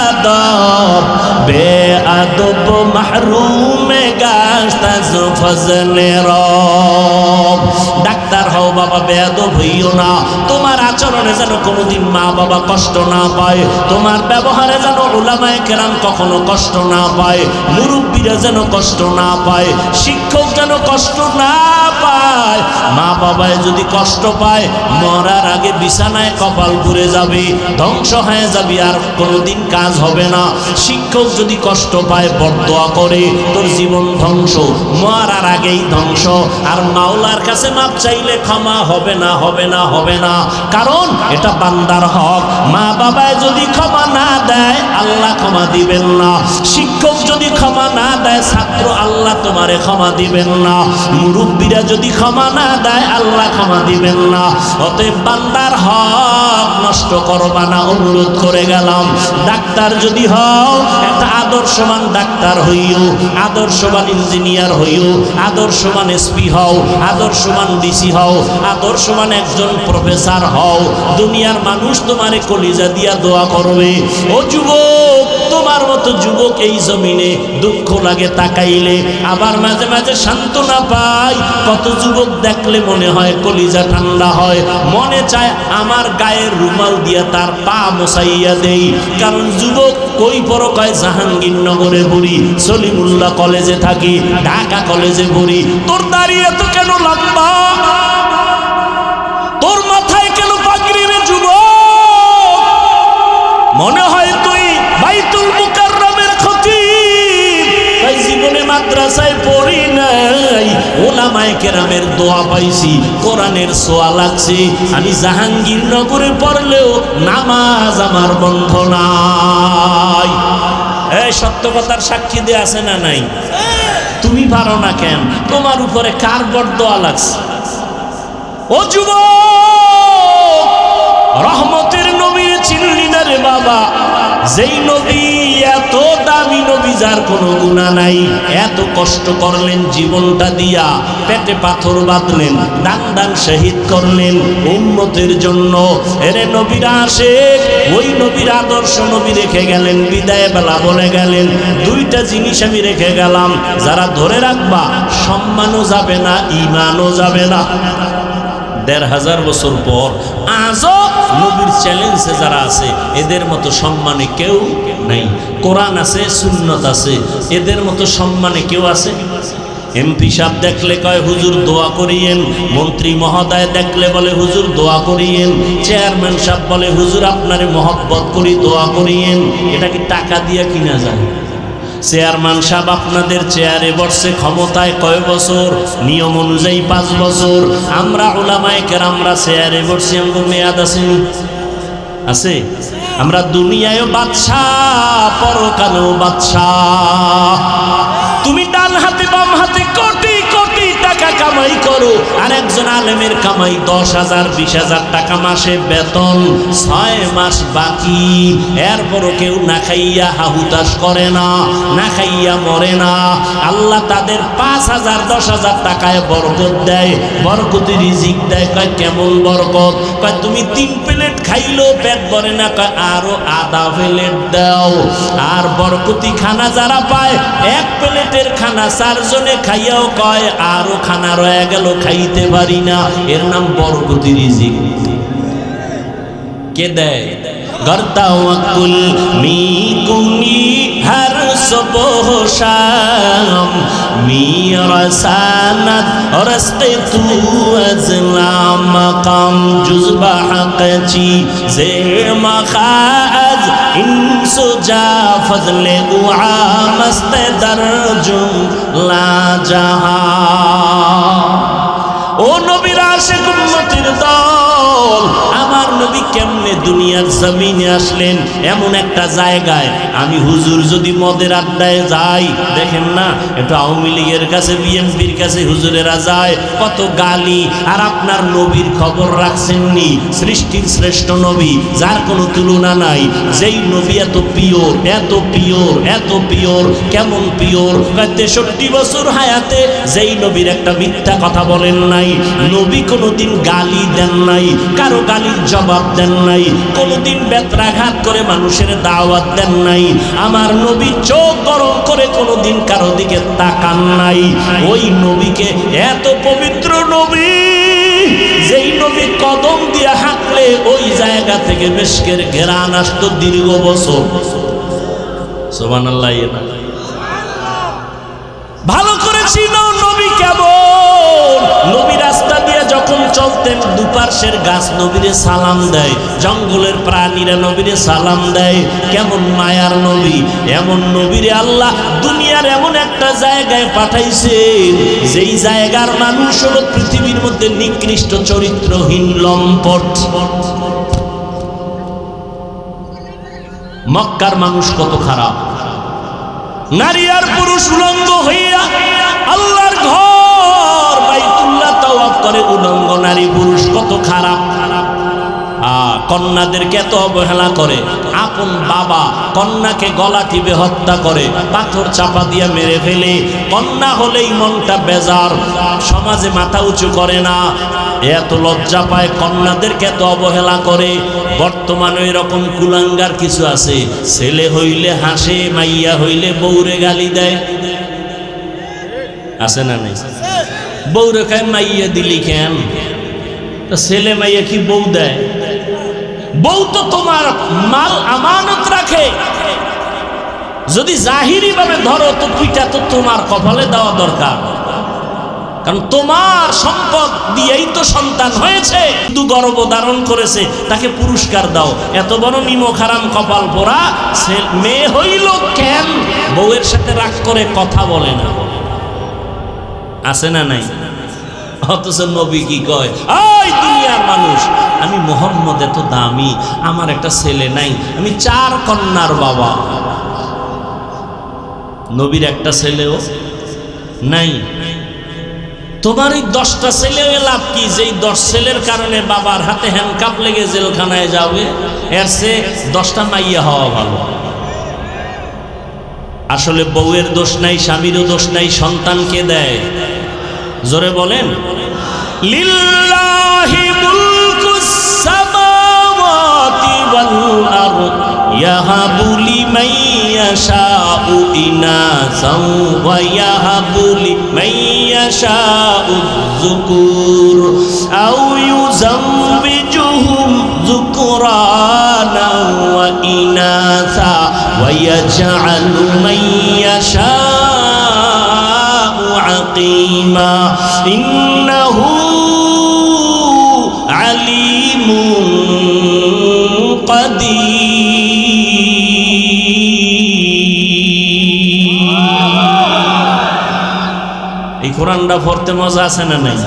আদব, বেআদব মাহরুম গাশত আজ ফজলে রব। ডাক্তার হও বাবা, বেয়াদব হইও না। তোমার আচরণে যেন কোনোদিন মা বাবা কষ্ট না পায়, তোমার ব্যবহারে যেন উলামায়ে কেরাম কখনো কষ্ট না পায়, মুরব্বীরা যেন কষ্ট না পায়, শিক্ষক যেন কষ্ট না পায়। মা বাবায় যদি কষ্ট পায়, মরার আগে বিছানায় কপাল পুড়ে যাবে, ধ্বংস হয়ে যাবে, আর কোনোদিন কাজ হবে না। শিক্ষক যদি কষ্ট পায়, বরদোয়া করে, তোর জীবন ধ্বংস, মরার আগেই ধ্বংস। আর মাওলার কাছে মাপ চাইলে ক্ষমা হবে না, হবে না, হবে না, কারণ এটা বান্দার হক। মা বাবায় যদি ক্ষমা না দেয়, আল্লাহ ক্ষমা দিবেন না। শিক্ষক যদি ক্ষমা না দেয়, ছাত্র, আল্লাহ তোমারে ক্ষমা দিবেন না। মুরব্বীরা যদি ক্ষমা না দেয়, আল্লাহ ক্ষমা দিবেন না। অতএব বান্দার হক নষ্ট করবা না, অনুরোধ করে গেলাম। ডাক্তার যদি হও, একটা আদর্শবান ডাক্তার হইও, আদর্শবান ইঞ্জিনিয়ার হইও, আদর্শবান এসপি হও, আদর্শবান ডিসি হও, আদর্শবান একজন প্রফেসর হও। দুনিয়ার মানুষ তোমারে কলিজা দিয়া দোয়া করবে। ও যুবক, তোমার মতো যুবক এই জমিনে দুঃখ লাগে তাকাইলে, আবার মাঝে মাঝে সান্ত্বনা পাই। কত যুবক দেখলে মনে হয় কলিজা ঠান্ডা হয়, মনে চায় আমার গায়ের রুমাল দিয়া তার পা মোছাইয়া দেই। কারণ যুবক কই পর কয় জাহাঙ্গীরনগরে পড়ি, সলিমুল্লাহ কলেজে থাকি, ঢাকা কলেজে পড়ি। তোর দাঁড়িয়ে তো কেন লম্বা, তোর মাথায় কেন পাগড়ি রে যুবক? মনে হয় তুই বাইতুল মুকাররমের খতিব। তাই জীবনে মাদ্রাসায় পড়ি নাই, ওলামায়ে কেরামের দোয়া পাইছি, কোরআনের ছোঁয়া লাগছে। আমি জাহাঙ্গীরনগরে পড়লেও নামাজ আমার বন্ধ নাই। এই সত্য কথার সাক্ষী দিয়ে আছে না নাই? তুমি পারো না কেন? তোমার উপরে কার বরদোয়া লাগছে? ও যুবক, রহমতের নবীর চিনলি না রে বাবা। যেই নবী এত দামি নবী, যার কোনো গুনাহ নাই, এত কষ্ট করলেন জীবনটা দিয়া, পেটে পাথর বাঁধলেন, দান দান শহীদ করলেন উম্মতের জন্য। এরে নবীরা আশিক, ওই নবীর আদর্শ নবী রেখে গেলেন, বিদায় বেলা বলে গেলেন, দুইটা জিনিস আমি রেখে গেলাম, যারা ধরে রাখবা সম্মানও যাবে না, ঈমানও যাবে না। ১৫০০ বছর পর আজও নবীর চ্যালেঞ্জে যারা আছে, এদের মতো সম্মানে কেউ নাই। কোরআন আছে, সুন্নত আছে, এদের মতো সম্মানে কেউ আছে? এমপি সাহেব দেখলে কয় হুজুর দোয়া করিয়েন, মন্ত্রী মহোদয় দেখলে বলে হুজুর দোয়া করিয়েন, চেয়ারম্যান সাহেব বলে হুজুর আপনারে মহব্বত করি দোয়া করিয়েন। এটা কি টাকা দিয়ে কিনা যায়? চেয়ারম্যান সাহেব আপনাদের চেয়ারে বসছে, ক্ষমতায় কয় বছর? নিয়ম অনুযায়ী 5 বছর। আমরা উলামায়ে কেরামরা চেয়ারে বসছি, আমাদের মেয়াদ আছে? আমরা দুনিয়ায়ও বাদশাহ, পরকালেও বাদশাহ। তুমি ডান হাতে বাম হাতে কোটি কোটি টাকা কামাই করো, আর একজন আলেমের কামাই 10,000 20,000 টাকা মাসে বেতন, 6 মাস বাকি। এরপরও কেউ না খাইয়া হাহুতাশ করে না, না খাইয়া মরে না। আল্লাহ তাদের 5,000 10,000 টাকায় বরকত দেয়, বরকতি রিজিক দেয়। কয় কেমন বরকত? কয় তুমি 3 প্লেট খাইলেও পেট ভরে না, কয় আরো আধা প্লেট দাও। আর বরকতি খানা যারা পায়, 1 প্লেটের খানা 4 জনে খাইয়াও কয় আরো খানা রয়ে গেল, খাইতে পারি না। এর নাম বরকতি রিজিক। কে দেয়? গর্তাওয়াকুল মিকুনি হর সুবহ শাম মিরাসানাত রস্তে তু আজলাম মাকাম জুজবা হাকচি জে মাখাজ ইনসুজা ফজলে দুআ মস্ত দরজু লা জাহা। ও নবীর আশিক উম্মতের দল, আমার নবী কেমনে দুনিয়ার জমিনে আসলেন? এমন একটা জায়গায়, আমি হুজুর যদি মদের আড্ডায় যাই, দেখেন না একটু আওয়ামী লীগের কাছে বিএনপির কাছে হুজুরেরা যায়, কত গালি। আর আপনার নবীর খবর রাখছেননি? সৃষ্টির শ্রেষ্ঠ নবী, যার কোনো তুলনা নাই, যেই নবী এত পিওর, এত পিওর, এত পিওর। কেমন পিওর? 63 বছর হায়াতে যেই নবীর একটা মিথ্যা কথা বলেন নাই, নবী কোনোদিন গালি দেন নাই, কারো গালির জবাব দেন নাই, কোনোদিন বেত্রাঘাত করে মানুষের দাওয়াত দেন নাই। আমার নবী চোখ গরম করে কোনোদিন কারো দিকে তাকান নাই। ওই নবীকে, এত পবিত্র নবী, যেই নবী কদম দিয়ে হাঁটলে ওই জায়গা থেকে মিশকের ঘেরান আসতো দীর্ঘ বছর। সুবহানাল্লাহ। ভালো করে চিনো নবী কেমন। নবী রাস্তা দিয়ে যখন চলতেন, দুপার্শ্বের গাছ নবীরে সালাম দেয়, জঙ্গলের প্রাণীরা নবীরে সালাম দেয়। কেমন মায়ার নবী! এমন নবীরে আল্লাহ দুনিয়ার এমন একটা জায়গায় পাঠাইছেন, যেই জায়গার মানুষ হলো পৃথিবীর মধ্যে নিকৃষ্ট চরিত্রহীন লম্পট। মক্কার মানুষ কত খারাপ! নারী আর পুরুষ উলঙ্গ হইয়া আল্লাহর ঘর বাইতুল্লাহ তাওয়াফ করে, উলঙ্গ নারী পুরুষ, কত খারাপ! কন্যাদেরকে এত অবহেলা করে। আপন বাবা কন্যাকে গলা টিপে হত্যা করে, পাথর চাপা দিয়ে মেরে ফেলে। কন্যা হলেই মনটা বেজার, সমাজে মাথা উঁচু করে না, এত লজ্জা পায়, কন্যাদেরকে এত অবহেলা করে। বর্তমানে এরকম কুলাঙ্গার কিছু আছে, ছেলে হইলে হাসে, মাইয়া হইলে বউরে গালি দেয়। আছে না নেই? বউরে খায় মাইয়া দিলি কেন? ছেলে মাইয়া কি বউ দেয়? বউ তো তোমার মাল আমানত রাখে। যদি জাহিরি ভাবে ধরো তো পিঠা তো তোমার কপালে দেওয়া দরকার, কারণ তোমার সম্পদ দিয়েই তো সন্তান হয়েছে। শুধু গর্ভধারণ করেছে, তাকে পুরস্কার দাও। এত বড় নিমক হারাম কপাল পোড়া মেয়ে হইল কেন? বউয়ের সাথে রাগ করে কথা বলে না। আছে না নাই? অথচ নবী কি কয়? ওই দুনিয়ার মানুষ, আমি মুহাম্মদ এত দামি, আমার একটা ছেলে নাই, আমি 4 কন্যার বাবা। নবীর একটা ছেলেও নাই। তোমার এই 10টা ছেলে লাভ কি, যেই 10 ছেলের কারণে বাবার হাতে হ্যান্ডকাপ লেগে জেলখানায় যাবে, এর চেয়ে 10টা মাইয়া হওয়া ভালো। আসলে বউয়ের দোষ নাই, স্বামীরও দোষ নাই, সন্তানকে দেয়। জোরে বলেন, লিল্লাহি মুলকুস সামাওয়াতি ওয়াল আরদ ইয়াহাবু লিমান ইয়াশাউ ইনাসাও ওয়া ইয়াহাবু লিমান ইয়াশাউ যুকুর আও ইউযাওবিজুহুম যুকরানা ওয়া ইনাসা ওয়া ইয়াজআলু মান ইয়াশাউ আকিমা ইন্নাহু আলিমুন কাদির। এই কোরআনটা পড়তে মজা আছে না নাই?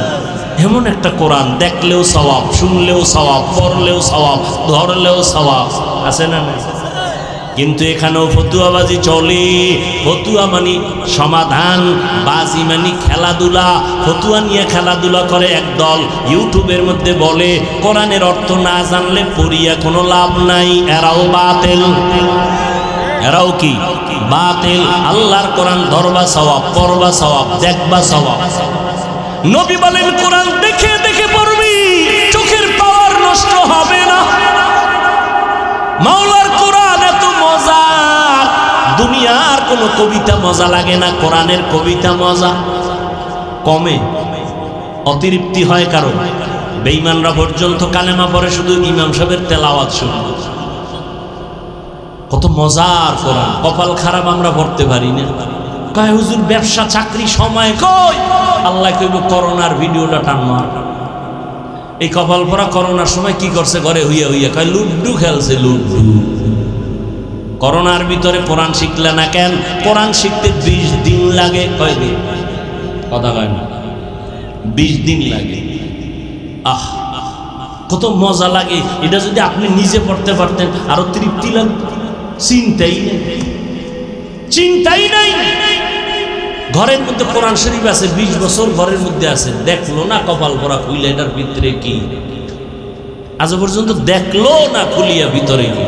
এমন একটা কোরআন, দেখলেও সওয়াব, শুনলেও সওয়াব, পড়লেও সওয়াব, ধরলেও সওয়াব, আছে না নাই? কিন্তু এখানেও ফতুয়াবাজি চলে। ফতুয়া মানে সমাধান, বাজি মানে খেলাধুলা। ফতুয়া নিয়ে খেলাধুলা করে একদল, ইউটিউবের মধ্যে বলে কোরআনের অর্থ না জানলে পড়িয়া কোনো লাভ নাই। এরাও বাতিল, এরাও কি বাতিল। আল্লাহর কোরআন ধরবা সওয়াব, পড়বা সওয়াব, দেখবা সওয়াব। নবী বলেন কোরআন দেখে দেখে পড়বি, চোখের পাওয়ার নষ্ট হবে না। মাওলার কোরআন এত মজা, দুনিয়ার কোনো কবিতা মজা লাগে না, কোরআনের কবিতা মজা। কমে অতিরিক্তি হয় কারণ বেঈমানরা পর্যন্ত কালেমা পড়ে শুধু ইমাম সাহেবের তেলাওয়াত শুনে। কত মজার কোরআন। কপাল খারাপ আমরা পড়তে পারি না। কয় হুজুর ব্যবসা চাকরি সময় কই? আল্লাহ কইব করোনার ভিডিওটা টানমা। এই কপাল পরা করোনার সময় কি করছে ঘরে হইয়া হইয়া? কয় লুড্ডু খেলছে, লুড্ডু। করোনার ভিতরে কোরআন শিখলে না কেন? কোরআন শিখতে 20 দিন লাগে। কয় দিন? কথা কয় না, 20 দিন লাগে। আহ কত মজা লাগে। এটা যদি আপনি নিজে পড়তে পারতেন আরো তৃপ্তি লাগতো। চিন্তাই নেই, চিন্তাই নাই। ঘরের মধ্যে কোরআন শরীফ আছে, 20 বছর ঘরের মধ্যে আছে, দেখলো না কপাল পরা খুইলে এটার ভিতরে কি। আজ পর্যন্ত দেখলো না খুলিয়া ভিতরে কি।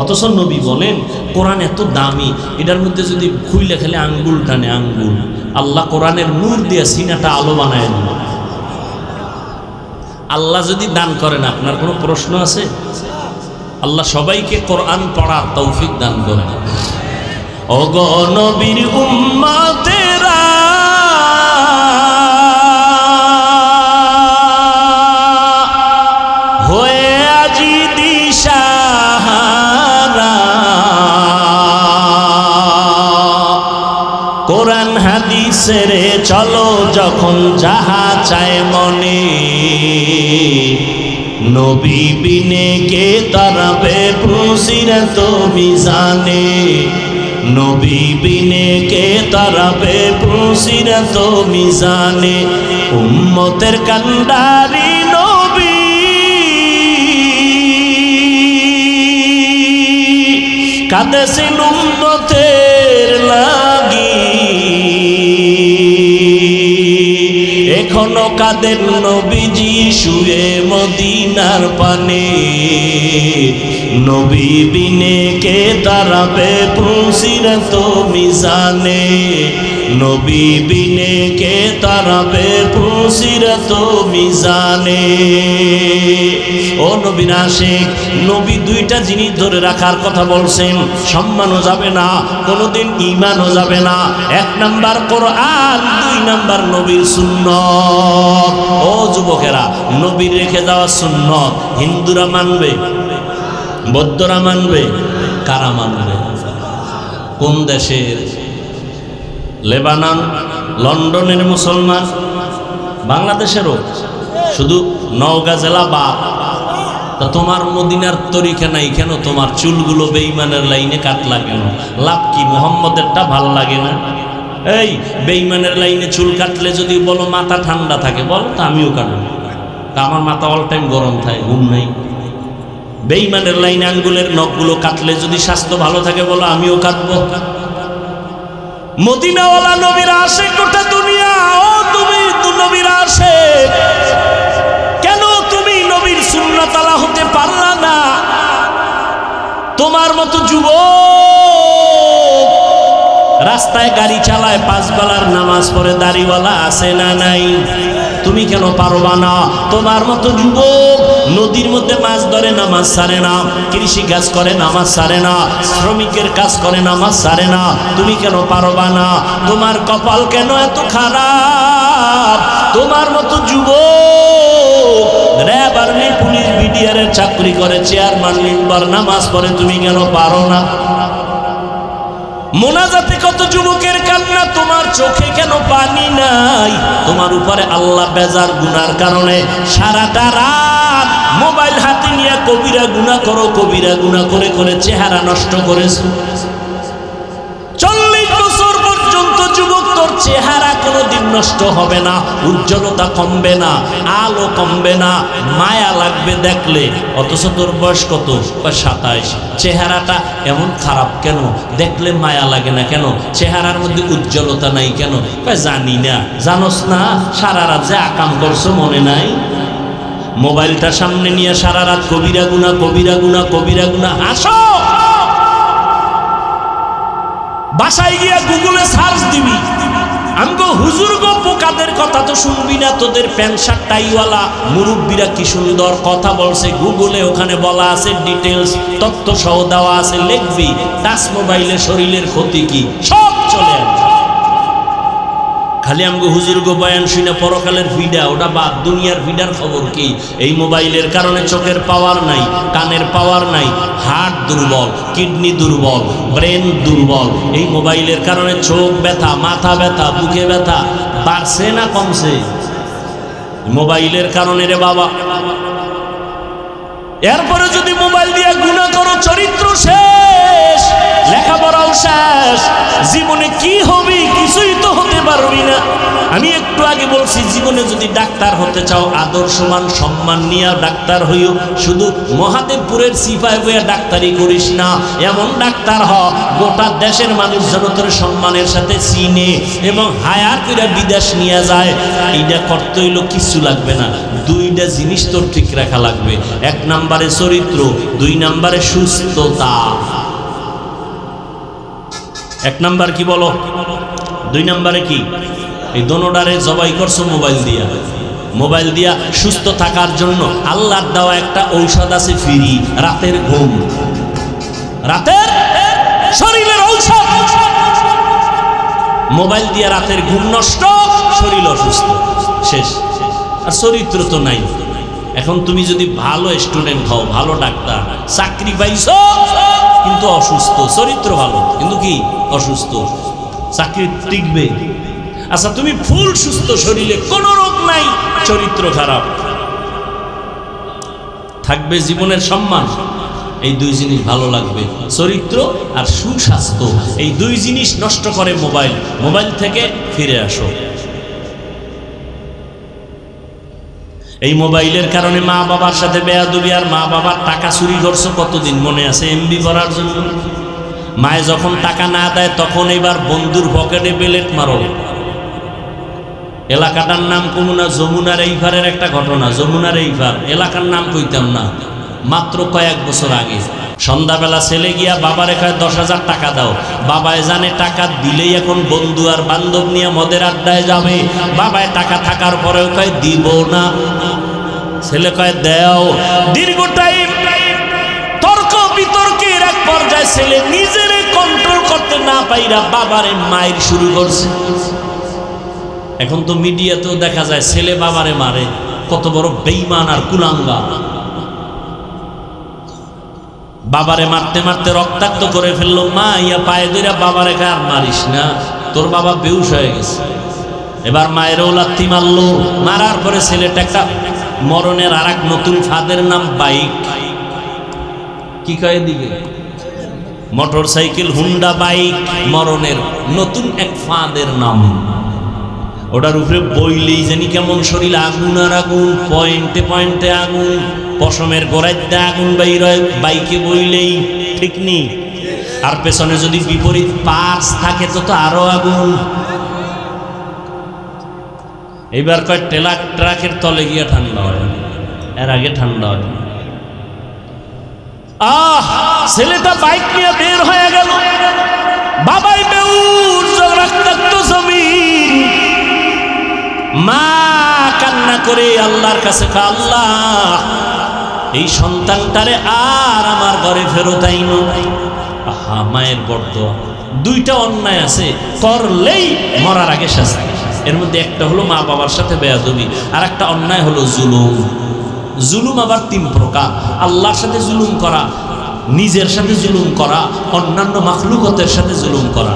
অথচ নবী বলেন কোরআন এত দামি, এটার মধ্যে যদি খুইলে খেলে আঙ্গুল টানে আঙ্গুল। আল্লাহ কোরআনের নূর দিয়ে সিনাটা আলো বানায় দিল। আল্লাহ যদি দান করেন, আপনার কোনো প্রশ্ন আছে? আল্লাহ সবাইকে কোরআন পড়ার তৌফিক দান করেন। ওগো নবীর উম্মতেরা, হয়ে আজি দিশাহারা, কোরআন হাদিসের চলো যখন যাহা চায় মনে, নবী বিনে কে তারাবে পুসিরাত মিজানে, নবী বিনে কে তারাবে পুসিরাত মিজানে। উম্মতের কান্ডারি নবী, কাঁদেছেন উম্মতের লাগি, এখনো কাঁদেন নবীজি শুয়ে মদিনার পানে, নবী বিনে কে তারাবে পুসিরাত মিজানে, নবী বিনে কে তারাবে পুসিরাত মিজানে। ও নবীর আশিক, নবী দুইটা জিনিস ধরে রাখার কথা বলছেন। সম্মানও যাবে না, কোনোদিন ঈমানও যাবে না। 1 নাম্বার কোরআন, 2 নাম্বার নবীর সুন্নত। ও যুবকেরা, নবীর রেখে যাওয়া সুন্নত হিন্দুরা মানবে, বৌদ্ধরা মানবে, কারা মানবে? কোন দেশের? লেবানন, লন্ডনের মুসলমান, বাংলাদেশেরও, শুধু নওগাঁ জেলা বাদ। তা তোমার মদিনার তরিকা নাই কেন? তোমার চুলগুলো বেঈমানের লাইনে কাটলা কেন? লাভ কি? মুহাম্মদেরটা ভাল লাগে না? এই বেঈমানের লাইনে চুল কাটলে যদি বলো মাথা ঠান্ডা থাকে, বলো তো আমিও কাটবো। তা আমার মাথা অল টাইম গরম থাকে, ঘুম নাই। বেঈমানের লাইনে আঙ্গুলের নখগুলো কাটলে যদি স্বাস্থ্য ভালো থাকে, বলো আমিও কাটবো। মদিনাওয়ালা নবীর আশিক গোটা দুনিয়া। ও তুমি নবীর আসে, কেন তুমি নবীর সুন্নাত আলা হতে পারলা না? তোমার মতো যুবক রাস্তায় গাড়ি চালায়, 5 বেলার নামাজ পড়ে, দাড়িওয়ালা আছে না নাই? তুমি কেন পারবা না? তোমার মতো যুবক নদীর মধ্যে মাছ ধরে, নামাজ ছাড়ে না, কৃষি কাজ করে, নামাজ ছাড়ে না, শ্রমিকের কাজ করে, নামাজ ছাড়ে না। তুমি কেন পারবা না? তোমার কপাল কেন এত খারাপ? তোমার মতো যুবক র্যাব, আর্মি, পুলিশ, বিডিআর এর চাকরি করে, চেয়ারম্যান মেম্বার, নামাজ পড়ে, তুমি কেন পারো না? মোনাজাতে কত যুবকের কান্না, তোমার চোখে কেন পানি নাই? তোমার উপরে আল্লাহ বেজার গুনার কারণে সারাটা রাত মোবাইল হাতে নিয়ে কবিরা গুনাহ করো, কবিরা গুনাহ করে করে চেহারা নষ্ট করেছো। 40 বছর পর্যন্ত যুবক তোর চেহারা কোনোদিন নষ্ট হবে না, উজ্জ্বলতা কমবে না, আলো কমবে না, মায়া লাগবে দেখলে। অথচ তোর বয়স কত? 27। চেহারাটা এমন খারাপ কেন? দেখলে মায়া লাগে না কেন? চেহারার মধ্যে উজ্জ্বলতা নাই কেন? জানি না। জানোস না সারা রাত যে আকাম করছো মনে নাই? মোবাইলটা সামনে নিয়ে সারা রাত কবিরা গুনাহ, কবিরা গুনাহ, কবিরা গুনাহ। আসো বাসায় গিয়া গুগলে সার্চ দিবি, আমগো হুজুর গো পোকাদের কথা তো শুনবি না। তোদের প্যান্ট শার্ট টাইওয়ালা মুরব্বীরা কি সুন্দর কথা বলছে, গুগলে ওখানে বলা আছে, ডিটেলস তথ্য সহ দেওয়া আছে, লিখবি। টাচ মোবাইলে শরীরের ক্ষতি কি সব চলে আসবে। খালি আমগো হুজুর গো বয়ান শুনে পরকালের ভিডা, ওটা বাদ। দুনিয়ার ভিডার খবর কি? এই মোবাইলের কারণে চোখের পাওয়ার নাই, কানের পাওয়ার নাই, হার্ট দুর্বল, কিডনি দুর্বল, ব্রেন দুর্বল। এই মোবাইলের কারণে চোখ ব্যথা, মাথা ব্যথা, বুকে ব্যথা বাড়ছে না কমছে? মোবাইলের কারণে রে বাবা। এরপরে যদি মোবাইল দিয়ে গুনাহ করো, চরিত্র শেষ, লেখাপড়াও শেষ, জীবনে কি হবে? কিছুই তো হতে পারবি না। আমি একটু আগে বলছি, জীবনে যদি ডাক্তার হতে চাও, আদর্শমান সম্মান নিয়ে ডাক্তার হইও। শুধু মহাদেবপুরের সিপাই বইয়া ডাক্তারি করিস না, এমন ডাক্তার হ গোটা দেশের মানুষ যেন তোর সম্মানের সাথে চিনে এবং হায়ার করে বিদেশ নিয়ে যায়। এইটা করতে হইলো কিছু লাগবে না, 2টা জিনিস তোর ঠিক রাখা লাগবে। 1 নম্বরে চরিত্র, 2 নম্বরে সুস্থতা। 1 নম্বর কি বলো, 2 নম্বরে কি? এই দোনোটারে জবাই করছো মোবাইল দিয়া। মোবাইল দিয়া সুস্থ থাকার জন্য আল্লাহর দেওয়া একটা ঔষধ আছে ফ্রি, রাতের ঘুম। রাতের শরীরের ঔষধ। মোবাইল দিয়া রাতের ঘুম নষ্ট, শরীর অসুস্থ, শেষ। আর চরিত্র তো নাই। এখন তুমি যদি ভালো স্টুডেন্ট হও, ভালো ডাক্তার, চাকরি পাইছো কিন্তু অসুস্থ, চরিত্র ভালো কিন্তু কি অসুস্থ, চাকরি টিকবে? আচ্ছা তুমি ফুল সুস্থ, শরীরে কোনো রোগ নাই, চরিত্র খারাপ, থাকবে জীবনের সম্মান? এই 2 জিনিস ভালো লাগবে, চরিত্র আর সুস্বাস্থ্য। এই 2 জিনিস নষ্ট করে মোবাইল। মোবাইল থেকে ফিরে আসো। এই মোবাইলের কারণে মা বাবার সাথে বেয়াদবি, আর মা বাবার টাকা চুরি করছো কতদিন মনে আছে? এমবি করার জন্য। মায়ে যখন টাকা না দেয় তখন এবার বন্ধুর পকেটে বেলেট মারো। এলাকাটার নাম কমুনা, যমুনার এইপারের একটা ঘটনা। যমুনার এইপার এলাকার নাম কইতাম না, মাত্র কয়েক বছর আগে সন্ধ্যাবেলা ছেলে গিয়া বাবারে কয় 10,000 টাকা দাও। বাবায় জানে টাকা দিলেই এখন বন্ধু আর বান্ধব নিয়ে মদের আড্ডায় যাবে। বাবায় টাকা থাকার পরেও কয় দিব না, ছেলে কয় দেও। দীর্ঘ টাইম তর্ক বিতর্কের এক পর্যায়ে ছেলে নিজেরে কন্ট্রোল করতে না পাইরা বাবারে মাইর শুরু করছে। এখন তো মিডিয়াতেও দেখা যায় ছেলে বাবারে মারে, কত বড় বেঈমান আর কুলাঙ্গা। বাবারে মারতে মারতে রক্তাক্ত করে ফেললো। মা ইয়া পায়ে ধরে বাবারে আর মারিস না, তোর বাবা বেহুশ হয়ে গেছে। এবার মায়েরও লাথি মারলো। মারার পরে ছেলেটা একটা মরণের আর এক নতুন ফাঁদের নাম বাইক। কি কয় দিকে? মোটর সাইকেল, হুন্ডা বাইক, মরণের নতুন এক ফাঁদের নাম। ওটার উপরে বইলেই জানি কেমন শরীর আগুন আর আগুন, পয়েন্টে পয়েন্টে আগুন, পশমের গোড়াইতে আগুন বাইর হয় বাইকে বইলেই, ঠিক নি? আর পেছনে যদি বিপরীত পার্স থাকে তো আরো আগুন। এইবার কয় ট্রাকের তলে গিয়ে ঠান্ডা হয়, এর আগে ঠান্ডা হয়। ছেলেটা বাইক নিয়ে বের হয়ে গেল, বাবাই বেউস, রক্তাক্ত জমিন। মা কান্না করে আল্লাহর কাছে, আল্লাহ এই সন্তানটারে আর আমার ঘরে ফেরত আইনো। মায়ের বড় দুইটা অন্যায় আছে, করলেই মরার আগে শাস্তি। এর মধ্যে একটা হলো মা বাবার সাথে বেয়াদবি, আর একটা অন্যায় হলো জুলুম। জুলুম আবার তিন প্রকার: আল্লাহর সাথে জুলুম করা, নিজের সাথে জুলুম করা, অন্যান্য মাখলুকতের সাথে জুলুম করা।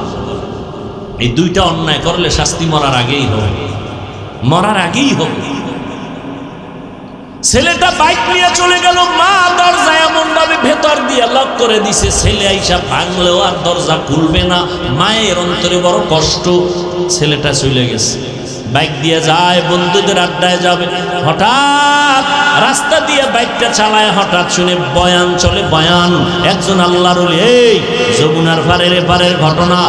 এই দুইটা অন্যায় করলে শাস্তি মরার আগেই হবে, মরার আগেই হবে। ছেলেটা বাইক নিয়ে চলে গেল, মা দরজা এমন ভাবে ভেতর দিয়ে লক করে দিছে, ছেলে আইসা ভাঙলেও আর দরজা খুলবে না। মায়ের অন্তরে বড় কষ্ট। ছেলেটা চলে গেছে, বাইক দিয়ে যায়, বন্ধুদের আড্ডায় যাবে। হঠাৎ রাস্তা দিয়ে বাইকটা চালায়, হঠাৎ শুনে বয়ান চলে, বয়ান। একজন আল্লাহর ওলি, এই যমুনার পারের এপারের ঘটনা।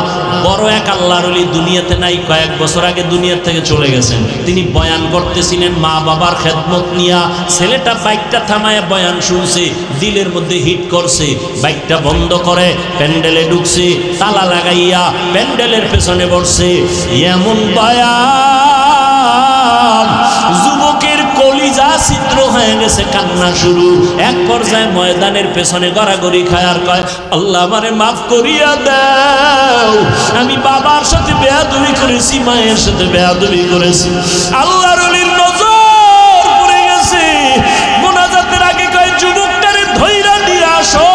বড় এক আল্লাহর ওলি দুনিয়াতে নাই, কয়েক বছর আগে দুনিয়া থেকে চলে গেছেন। তিনি বয়ান করতেছিলেন মা বাবার খেদমত নিয়া। ছেলেটা বাইকটা থামায় বয়ান শুনছে, দিলের মধ্যে হিট করছে, বাইকটা বন্ধ করে প্যান্ডেলে ঢুকছে, তালা লাগাইয়া প্যান্ডেলের পেছনে বসছে। এমন বয়ান, যুবকের কলিজা ছিদ্র হয়ে গেছে, কান্না শুরু। এক পর্যায়ে ময়দানের পেছনে গড়াগড়ি খায় আর কয়, আল্লাহ আমারে মাফ করিয়া দাও, আমি বাবার সাথে বেয়াদবি করেছি, মায়ের সাথে বেয়াদবি করেছি। আল্লাহর ওলির নজর পড়ে গেছে। মোনাজাতের আগে কয়, যুবকটারে ধইরা নিয়ে আসো।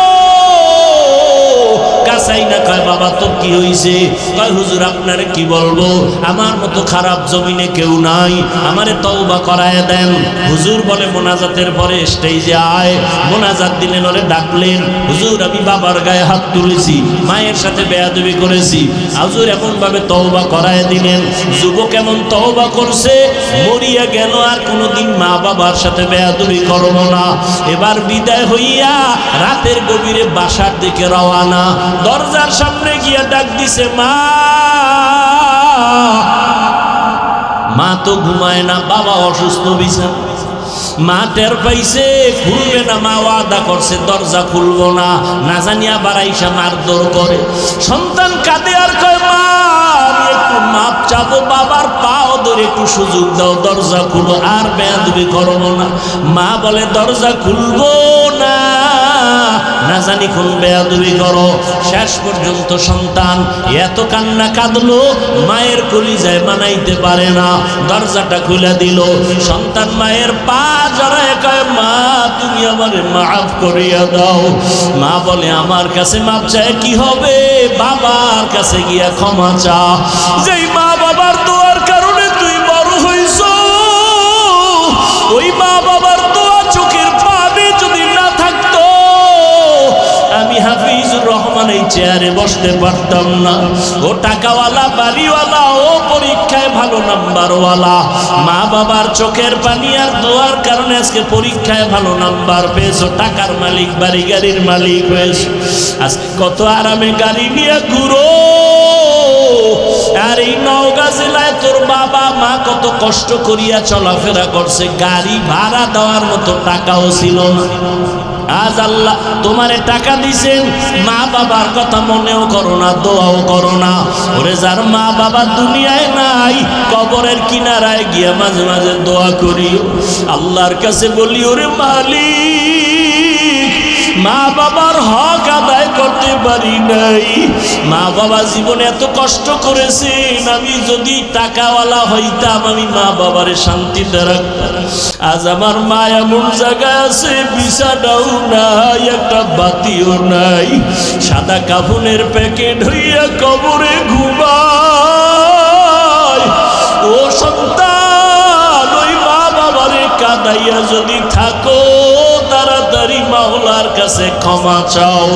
কাছাই না, কয় বাবা তোর কি হইছে? কয় হুজুর আপনারে কি বলবো, আমার মতো খারাপ জমিনে কেউ নাই, আমারে তওবা করায় দেন। হুজুর বলে মোনাজাতের পরে স্টেজে আয়। মোনাজাত দিলেন, ওরে ডাকলেন, হুজুর আমি বাবার গায়ে হাত তুলেছি, মায়ের সাথে বেয়াদবি করেছি, হুজুর এমন ভাবে তওবা করায় দিলেন। যুবক এমন তওবা করছে, মরিয়া গেল, আর কোনোদিন মা বাবার সাথে বেয়াদবি করব না। এবার বিদায় হইয়া রাতের গভীরে বাসার দিকে রওয়ানা। দরজার সামনে গিয়া ডাক দিছে, মা। মা তো ঘুমায় না, বাবা অসুস্থ বিছানা। মা টের পাইছে, খুলবে না। মা ওয়াদা করছে দরজা খুলবো না, না জানিয়া বাড়াইসা মারধর করে। সন্তান কাঁদে আর কয়, মা আমি একটু মাপ চাবো, বাবার পাও ধরে একটু সুযোগ দাও, দরজা খুলো, আর বেয়াদবি করবো না। মা বলে দরজা খুলবো না, না জানি কোন বেয়াদবি করো। শেষ পর্যন্ত সন্তান এত কান্না কাঁদলো, মায়ের কলিজায় মানাইতে পারে না, দরজাটা খুলে দিল। সন্তান মায়ের পা জড়ায় কয়, মা তুমি আমারে মাফ করিয়া দাও। মা বলে আমার কাছে মাপ চায় কি হবে, বাবার কাছে গিয়া ক্ষমা চা। যেই মা বাবার দোয়ার কারণে তুই বড় হইছ, ওই মা বাবার দোয়া চোখের পানি যদি না থাকতো, আমি হাফিজুর রহমান এই চেয়ারে বসতে পারতাম না। ও টাকাওয়ালা, বাড়িওয়ালা, ও পরীক্ষায় ভালো নাম্বারওয়ালা। মা বাবার চোখের পানি আর দোয়ার কারণে আজকে পরীক্ষায় ভালো নাম্বার পেয়েছো, টাকার মালিক, বাড়ি গাড়ির মালিক হয়েছো। আজকে কত আরামে গাড়ি নিয়ে ঘুরো। আর এই নওগাঁ জেলায় তোর বাবা মা কত কষ্ট করিয়া চলাফেরা করছে, গাড়ি ভাড়া দেওয়ার মতো টাকাও ছিল না। আজ আল্লাহ তোমারে টাকা দিছেন, মা বাবার কথা মনেও করো না, দোয়াও করো না। ওরে যার মা বাবা দুনিয়ায় নাই, কবরের কিনারায় গিয়া মাঝে মাঝে দোয়া করিও, আল্লাহর কাছে বলি, ওরে মালিক মা বাবার হক আদায় করতে পারি নাই, মা বাবা জীবনে এত কষ্ট করেছেন, আমি যদি টাকাওয়ালা হইতাম আমি মা বাবারে শান্তিতে রাখতাম। আজ আমার মা এমন জায়গায় আছে, বিছানাও নাই, একটা বাতিও নাই, সাদা কাফনের প্যাকেট হইয়া কবরে ঘুমায়। ও সন্তান, ওই মা বাবারে কাঁদাইয়া যদি থাকো, তাড়াতাড়ি মাওলার কাছে ক্ষমা চাও।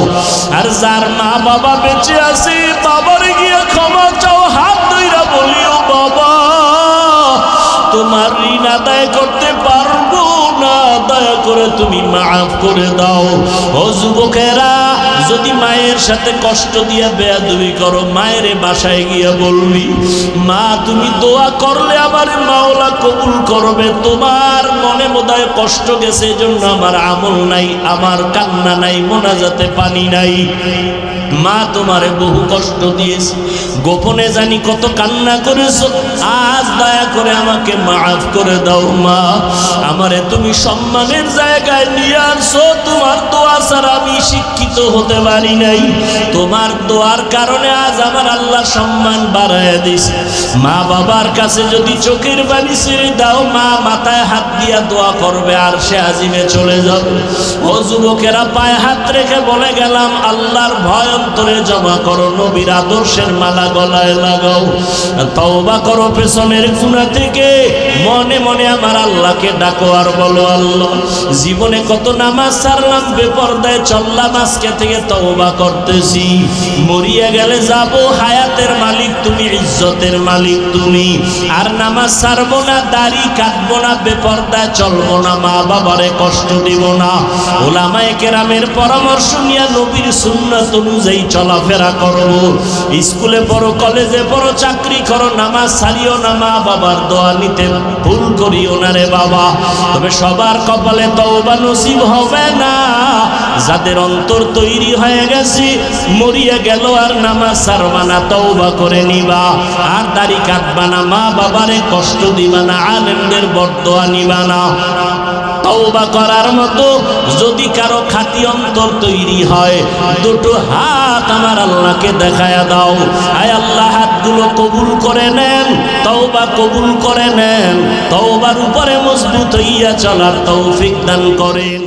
আর যার মা বাবা বেঁচে আছে, বাবারে গিয়ে ক্ষমা চাও, হাত ধইরা বলিও, বাবা তোমার ঋণ আদায় করতে পারবো না, দয়া করে তুমি মাফ করে দাও। ও যুবকেরা, যদি মায়ের সাথে কষ্ট দিয়া বেয়াদবি করো, মায়ের বাসায় গিয়া বলবি, মা তুমি দোয়া করলে আমার মাওলা কবুল করবে, তোমার মনে বোধহয় কষ্ট গেছে এজন্য আমার আমল নাই, আমার কান্না নাই, মোনাজাতে পানি নাই। মা তোমারে বহু কষ্ট দিয়েছে, গোপনে জানি কত কান্না করেছো, আজ দয়া করে আমাকে মাফ করে দাও মা। আমারে তুমি সম্মানের জায়গায় নিয়ে আনছো, তোমার দোয়া ছাড়া আমি শিক্ষিত হতে পারি নাই, তোমার দোয়ার কারণে আজ আমার আল্লাহ সম্মান বাড়ায় দিছে। মা বাবার কাছে যদি চোখের পানি ছেড়ে দাও, মা মাথায় হাত দিয়া দোয়া করবে আর সে আজিমে চলে যাবে। ও যুবকেরা, পায়ে হাত রেখে বলে গেলাম, আল্লাহর ভয় অন্তরে জমা করো, নবীর আদর্শের মালা গলায় লাগাও, তওবা করো পেছনের গুনাহ থেকে, মনে মনে আমার আল্লাহকে ডাকো আর বলো, আল্লাহ জীবনে কত নামাজ ছাড়লাম, বেপরদায় চললাম, আজকে থেকে তওবা করতেছি, মরিয়া গেলে যাব, হায়াতের মালিক তুমি, ইজ্জতের মালিক তুমি, আর নামাজ ছাড়বো না, দাড়ি কাটবো না, বেপরদায় চলবো না, মা বাবারে কষ্ট দিব না। উলামায়ে কেরামের পরামর্শ নিয়ে নবীর সুন্নাত অনুযায়ী চলাফেরা করো, স্কুলে পড়ো, কলেজে পড়ো, চাকরি করো, নামাজ ছাড়িও না, মা বাবার দোয়া নিতে ভুল করিও না রে বাবা। তবে সবার কপালে তওবা নসিব হবে না, যাদের অন্তর তৈরি হয়ে গেছে, মরিয়া গেল আর নামাজ ছাড়বা না, তওবা করে নিবা, আর দাড়ি কাটবা না, মা বাবারে কষ্ট দিবা না, আলেমদের বরদোয়া নিবা না। তওবা করার মতো যদি কারো খাঁটি অন্তর তৈরি হয়, দুটো হাত আমার আল্লাহকে দেখায়া দাও, আয় আল্লাহ হাতগুলো কবুল করে নেন, তওবা কবুল করে নেন, তওবার উপরে মজবুত হইয়া চলার তৌফিক দান করেন।